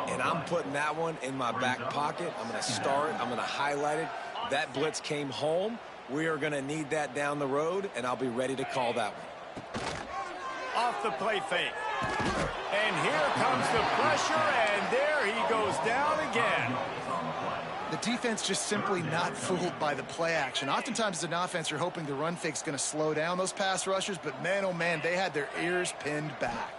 Speaker 2: And I'm putting that one in my back pocket. I'm going to star it. I'm going to highlight it. That blitz came home. We are going to need that down the road, and I'll be ready to call that one.
Speaker 1: Off the play fake. And here comes the pressure, and there he goes down again.
Speaker 3: The defense just simply not fooled by the play action. Oftentimes as an offense, you're hoping the run fake's going to slow down those pass rushers, but man, oh man, they had their ears pinned back.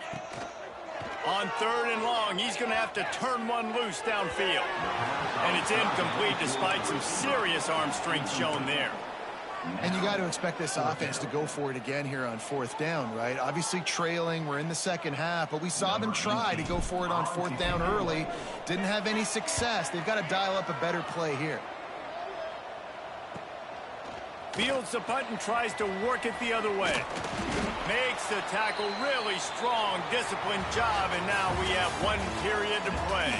Speaker 1: On 3rd and long, he's going to have to turn one loose downfield. And it's incomplete despite some serious arm strength shown there.
Speaker 3: And you got to expect this offense to go for it again here on 4th down, right? Obviously trailing, we're in the 2nd half, but we saw them try to go for it on 4th down early. Didn't have any success. They've got to dial up a better play here.
Speaker 1: Fields the punt and tries to work it the other way. Makes the tackle, really strong, disciplined job, and now we have 1 period to play.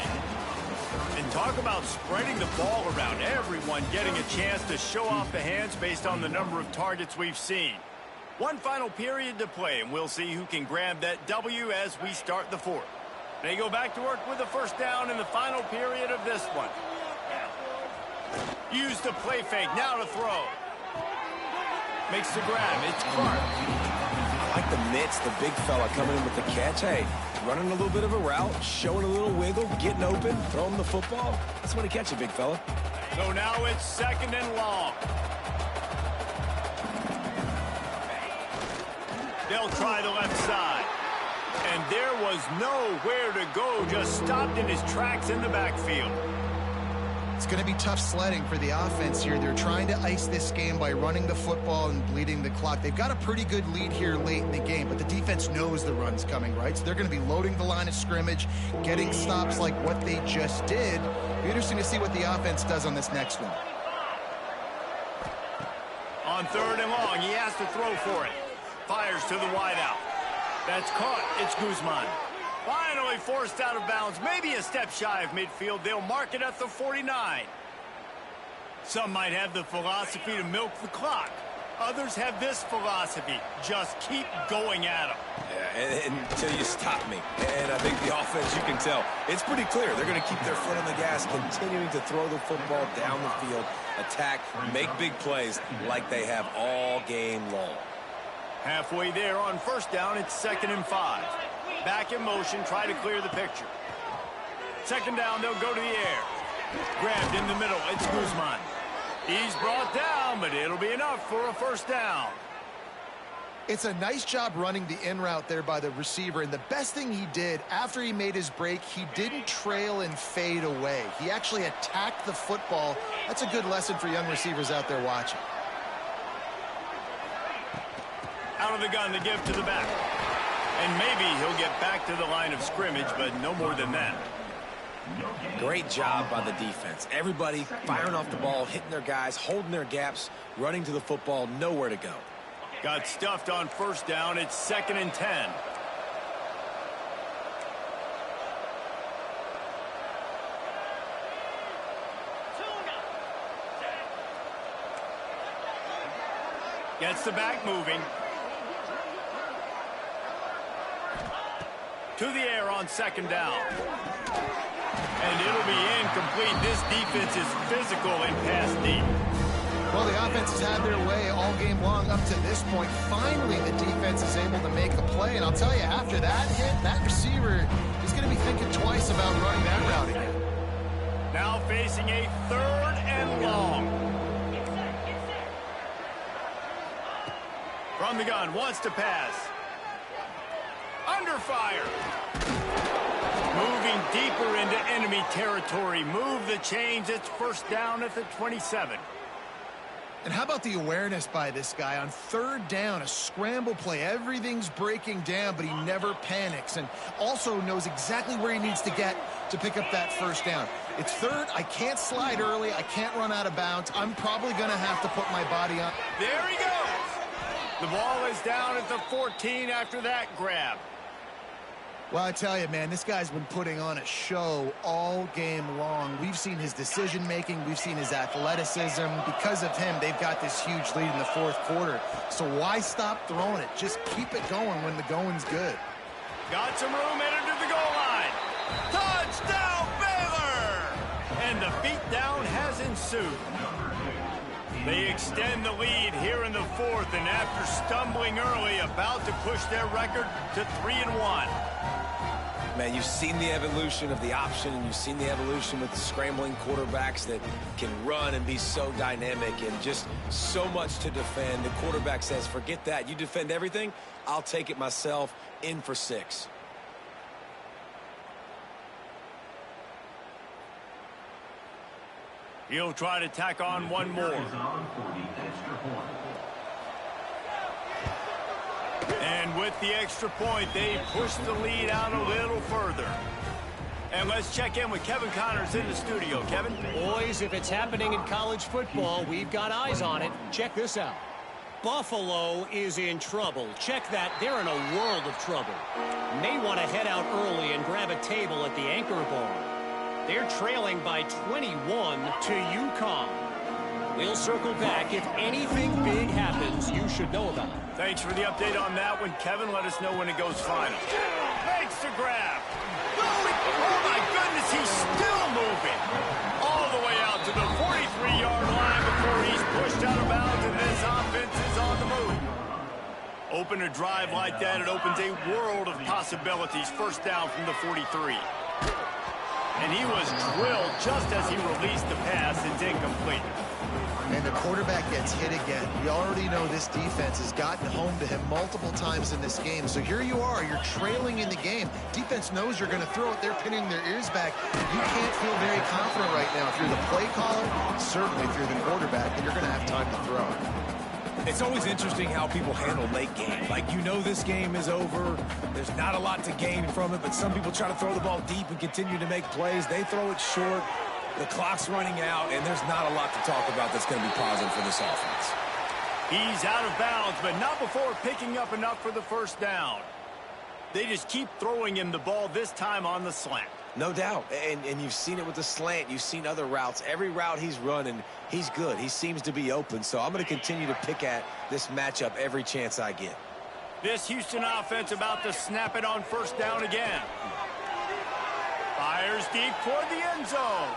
Speaker 1: And talk about spreading the ball around, everyone getting a chance to show off the hands based on the number of targets we've seen. 1 final period to play, and we'll see who can grab that W as we start the 4th. They go back to work with the first down in the final period of this one. Use the play fake, now to throw. Makes the grab, it's Clark.
Speaker 2: I like the mitts, the big fella coming in with the catch. Hey, running a little bit of a route, showing a little wiggle, getting open, throwing the football. That's when he catches it, big fella.
Speaker 1: So now it's 2nd and long. They'll try the left side. And there was nowhere to go, just stopped in his tracks in the backfield.
Speaker 3: It's going to be tough sledding for the offense here. They're trying to ice this game by running the football and bleeding the clock. They've got a pretty good lead here late in the game, but the defense knows the run's coming, right? So they're going to be loading the line of scrimmage, getting stops like what they just did. It'll be interesting to see what the offense does on this next one.
Speaker 1: On 3rd and long, he has to throw for it. Fires to the wideout. That's caught. It's Guzman. Finally forced out of bounds, maybe a step shy of midfield. They'll mark it at the 49. Some might have the philosophy to milk the clock. Others have this philosophy, just keep going at them.
Speaker 2: Yeah, until you stop me. And I think the offense, you can tell, it's pretty clear. They're going to keep their foot on the gas, continuing to throw the football down the field, attack, make big plays like they have all game long.
Speaker 1: Halfway there on first down, it's 2nd and 5. Back in motion, try to clear the picture. 2nd down, they'll go to the air. Grabbed in the middle, it's Guzman. He's brought down, but it'll be enough for a first down.
Speaker 3: It's a nice job running the in route there by the receiver, and the best thing he did after he made his break, he didn't trail and fade away. He actually attacked the football. That's a good lesson for young receivers out there watching.
Speaker 1: Out of the gun to give to the back. And maybe he'll get back to the line of scrimmage, but no more than that.
Speaker 2: Great job by the defense. Everybody firing off the ball, hitting their guys, holding their gaps, running to the football, nowhere to go.
Speaker 1: Got stuffed on first down. It's 2nd and 10. Gets the back moving. To the air on 2nd down. And it'll be incomplete. This defense is physical and pass deep.
Speaker 3: Well, the offense has had their way all game long up to this point. Finally, the defense is able to make a play. And I'll tell you, after that hit, that receiver is going to be thinking twice about running that route again.
Speaker 1: Now facing a 3rd and long. From the gun, wants to pass. Under fire. Moving deeper into enemy territory. Move the chains. It's first down at the 27.
Speaker 3: And how about the awareness by this guy on 3rd down, a scramble play. Everything's breaking down, but he never panics and also knows exactly where he needs to get to pick up that first down. It's 3rd. I can't slide early. I can't run out of bounds. I'm probably going to have to put my body on.
Speaker 1: There he goes. The ball is down at the 14 after that grab.
Speaker 3: Well, I tell you, man, this guy's been putting on a show all game long. We've seen his decision-making. We've seen his athleticism. Because of him, they've got this huge lead in the 4th quarter. So why stop throwing it? Just keep it going when the going's good.
Speaker 1: Got some room headed to the goal line. Touchdown, Baylor! And the beatdown has ensued. They extend the lead here in the 4th, and after stumbling early, about to push their record to 3-1.
Speaker 2: Man, you've seen the evolution of the option, and you've seen the evolution with the scrambling quarterbacks that can run and be so dynamic and just so much to defend. The quarterback says, forget that. You defend everything, I'll take it myself. In for 6.
Speaker 1: He'll try to tack on one more. And with the extra point, they push the lead out a little further. And let's check in with Kevin Connors in the studio. Kevin?
Speaker 4: Boys, if it's happening in college football, we've got eyes on it. Check this out. Buffalo is in trouble. Check that. They're in a world of trouble. May want to head out early and grab a table at the Anchor Bar. They're trailing by 21 to UConn. We'll circle back. If anything big happens, you should know about it.
Speaker 1: Thanks for the update on that one, Kevin. Let us know when it goes final. Makes the grab. Oh, my goodness, he's still moving. All the way out to the 43-yard line before he's pushed out of bounds, and this offense is on the move. Open a drive like that, it opens a world of possibilities. First down from the 43. And he was drilled just as he released the pass. It's incomplete.
Speaker 3: And the quarterback gets hit again. We already know this defense has gotten home to him multiple times in this game. So here you are. You're trailing in the game. Defense knows you're going to throw it. They're pinning their ears back. You can't feel very confident right now. If you're the play caller, certainly if you're the quarterback, then you're going to have time to throw.
Speaker 2: It's always interesting how people handle late game. Like, you know this game is over. There's not a lot to gain from it, but some people try to throw the ball deep and continue to make plays. They throw it short. The clock's running out, and there's not a lot to talk about that's going to be positive for this offense.
Speaker 1: He's out of bounds, but not before picking up enough for the first down. They just keep throwing him the ball, this time on the slant.
Speaker 2: No doubt, and you've seen it with the slant. You've seen other routes. Every route he's running, he's good. He seems to be open, so I'm going to continue to pick at this matchup every chance I get.
Speaker 1: This Houston offense about to snap it on first down again. Fires deep toward the end zone.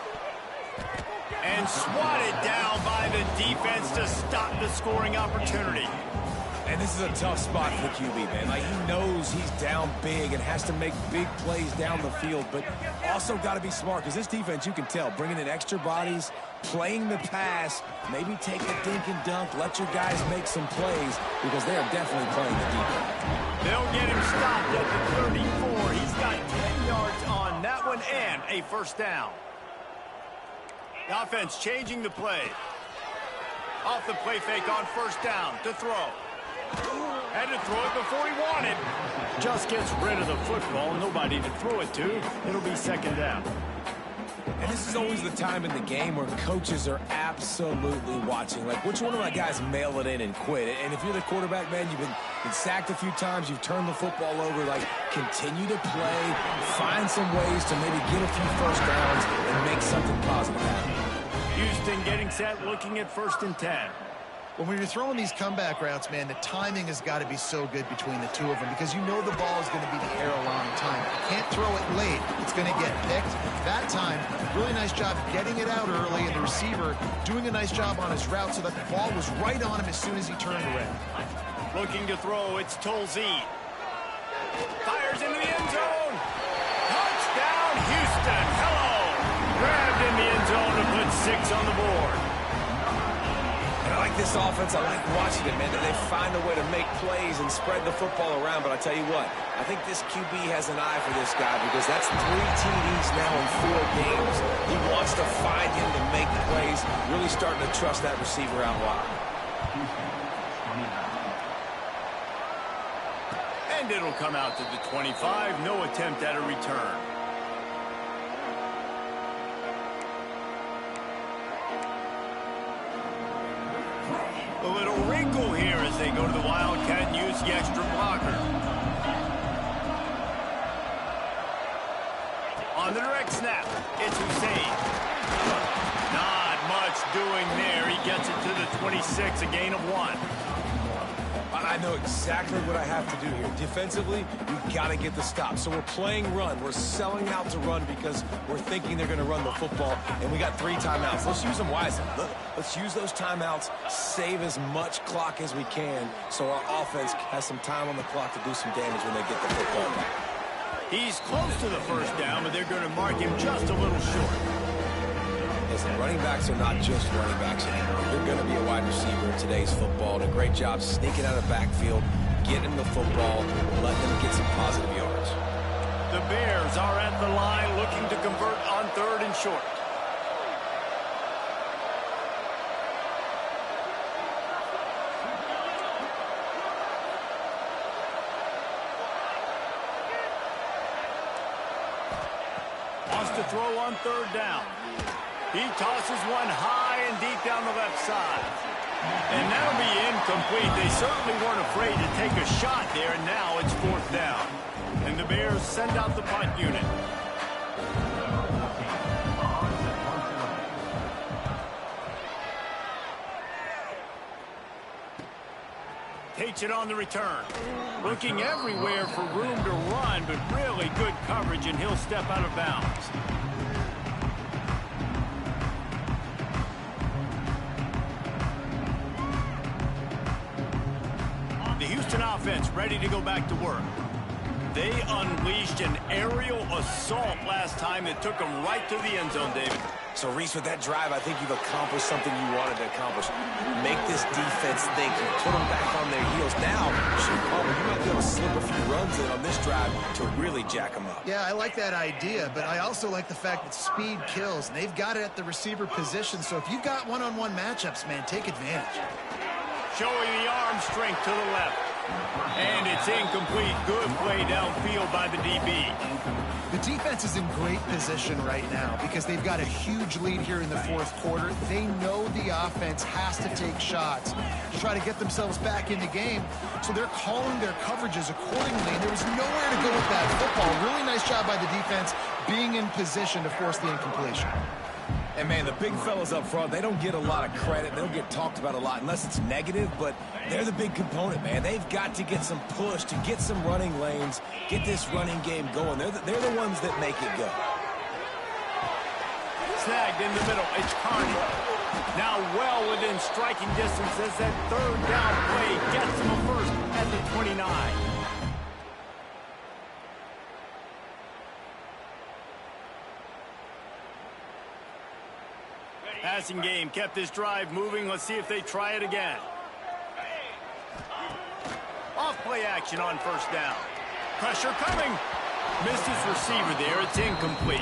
Speaker 1: And swatted down by the defense to stop the scoring opportunity.
Speaker 2: And this is a tough spot for the QB, man. Like, he knows he's down big and has to make big plays down the field, but also got to be smart, because this defense, you can tell, bringing in extra bodies, playing the pass, maybe take a dink and dunk, let your guys make some plays, because they are definitely playing the deep end.
Speaker 1: They'll get him stopped at the 34. He's got 10 yards on that one and a first down. The offense changing the play. Off the play fake on first down to throw. Had to throw it before he wanted. Just gets rid of the football. Nobody to throw it to. It'll be second down.
Speaker 2: And this is always the time in the game where coaches are absolutely watching. Like, which one of my guys mail it in and quit? And if you're the quarterback, man, you've been sacked a few times, you've turned the football over, like, continue to play, find some ways to maybe get a few first downs and make something positive happen.
Speaker 1: Houston getting set, looking at 1st and 10.
Speaker 3: Well, when you're throwing these comeback routes, man, the timing has got to be so good between the two of them because you know the ball is going to be in the air a long time. You can't throw it late. It's going to get picked. That time, really nice job getting it out early, and the receiver doing a nice job on his route so that the ball was right on him as soon as he turned around.
Speaker 1: Looking to throw, it's Tolzien. Fires into the end zone. Touchdown, Houston. Hello. Grabbed in the end zone to put 6 on the board.
Speaker 2: I like this offense. I like watching it, man. They find a way to make plays and spread the football around. But I tell you what, I think this QB has an eye for this guy because that's 3 TDs now in 4 games. He wants to find him to make plays, really starting to trust that receiver out wide.
Speaker 1: And it'll come out to the 25. No attempt at a return. A little wrinkle here as they go to the Wildcat and use the extra blocker. On the direct snap, it's Hussein. Not much doing there. He gets it to the 26, a gain of 1.
Speaker 2: I know exactly what I have to do here. Defensively, we've got to get the stop. So we're playing run. We're selling out to run because we're thinking they're going to run the football, and we got 3 timeouts. Let's use them wisely. Let's use those timeouts, save as much clock as we can so our offense has some time on the clock to do some damage when they get the football back.
Speaker 1: He's close to the first down, but they're going to mark him just a little short.
Speaker 2: Listen, running backs are not just running backs anymore. You're going to be a wide receiver in today's football. And a great job sneaking out of the backfield, getting the football, letting them get some positive yards.
Speaker 1: The Bears are at the line looking to convert on 3rd and short. Wants to throw on 3rd down. He tosses one high and deep down the left side. And that'll be incomplete. They certainly weren't afraid to take a shot there, and now it's 4th down. And the Bears send out the punt unit. Takes it on the return. Looking everywhere for room to run, but really good coverage, and he'll step out of bounds. The Houston offense ready to go back to work. They unleashed an aerial assault last time that took them right to the end zone, David.
Speaker 2: So, Reese, with that drive, I think you've accomplished something you wanted to accomplish. Make this defense think. You put them back on their heels. Now, you might be able to slip a few runs in on this drive to really jack them up.
Speaker 3: Yeah, I like that idea, but I also like the fact that speed kills. And they've got it at the receiver position, so if you've got one-on-one matchups, man, take advantage.
Speaker 1: Showing the arm strength to the left. And it's incomplete. Good play downfield by the DB.
Speaker 3: The defense is in great position right now because they've got a huge lead here in the 4th quarter. They know the offense has to take shots to try to get themselves back in the game, so they're calling their coverages accordingly, and there was nowhere to go with that football. Really nice job by the defense being in position to force the incompletion.
Speaker 2: And, man, the big fellas up front, they don't get a lot of credit. They don't get talked about a lot unless it's negative, but they're the big component, man. They've got to get some push, to get some running lanes, get this running game going. They're the ones that make it go.
Speaker 1: Snagged in the middle. It's Carney. Now well within striking distance as that 3rd down play gets him a first at the 29. Passing game kept this drive moving. Let's see if they try it again. Off-play action on first down. Pressure coming. Missed his receiver there. It's incomplete.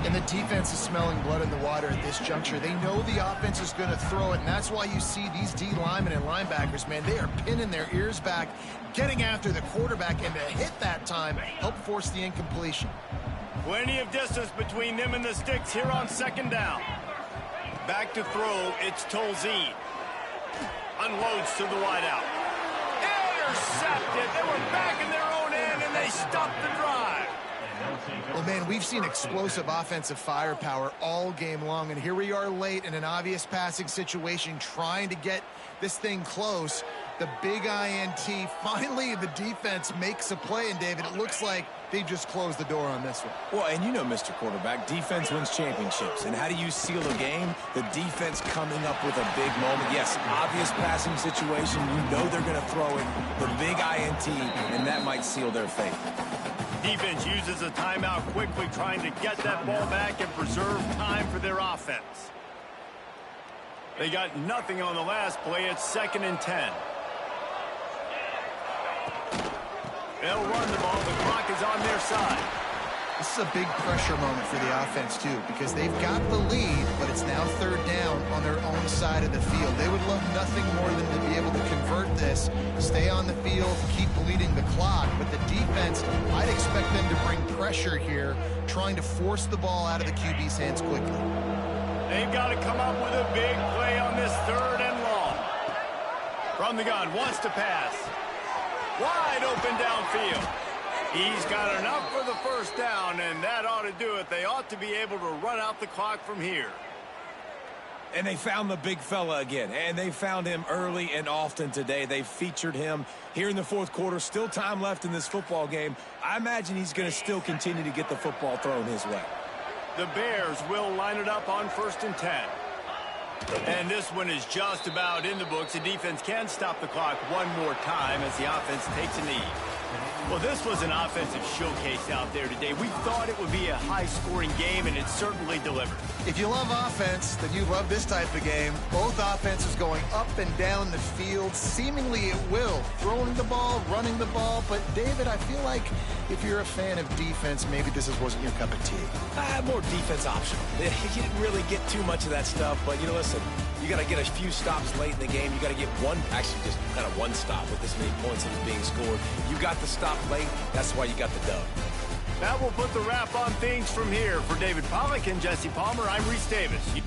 Speaker 3: And the defense is smelling blood in the water at this juncture. They know the offense is going to throw it, and that's why you see these D linemen and linebackers, man, they are pinning their ears back, getting after the quarterback, and to hit that time, help force the incompletion.
Speaker 1: Plenty of distance between them and the sticks here on second down. Back to throw, it's Tolzien. Unloads to the wideout. Intercepted. They were back in their own end, and they stopped the drive.
Speaker 3: Well, man, we've seen explosive offensive firepower all game long, and here we are late in an obvious passing situation trying to get this thing close. The big INT, finally the defense makes a play, and David, it looks like they just closed the door on this one.
Speaker 2: Well, and you know, Mr. Quarterback, defense wins championships. And how do you seal a game? The defense coming up with a big moment. Yes, obvious passing situation. You know they're going to throw it. The big INT, and that might seal their fate.
Speaker 1: Defense uses a timeout quickly, trying to get that ball back and preserve time for their offense. They got nothing on the last play. It's 2nd and 10. They'll run the ball. The clock is on their side.
Speaker 3: This is a big pressure moment for the offense, too, because they've got the lead, but it's now 3rd down on their own side of the field. They would love nothing more than to be able to convert this, stay on the field, keep bleeding the clock. But the defense, I'd expect them to bring pressure here, trying to force the ball out of the QB's hands quickly.
Speaker 1: They've got to come up with a big play on this 3rd and long. From the gun, wants to pass. Wide open downfield. He's got enough for the first down, and that ought to do it. They ought to be able to run out the clock from here.
Speaker 2: And they found the big fella again, and they found him early and often today. They featured him here in the 4th quarter. Still time left in this football game. I imagine he's going to still continue to get the football thrown his way.
Speaker 1: The Bears will line it up on 1st and 10. And this one is just about in the books. The defense can stop the clock one more time as the offense takes a knee. Well, this was an offensive showcase out there today. We thought it would be a high-scoring game, and it certainly delivered.
Speaker 3: If you love offense, then you love this type of game. Both offenses going up and down the field, seemingly at will. Throwing the ball, running the ball. But, David, I feel like if you're a fan of defense, maybe this wasn't your cup of tea.
Speaker 2: More defense optional. You didn't really get too much of that stuff, but, you know, listen, you got to get a few stops late in the game. You got to get just kind of one stop with this many points that was being scored. You got the stop late. That's why you got the dub.
Speaker 1: That will put the wrap on things from here. For David Pollack and Jesse Palmer, I'm Reese Davis.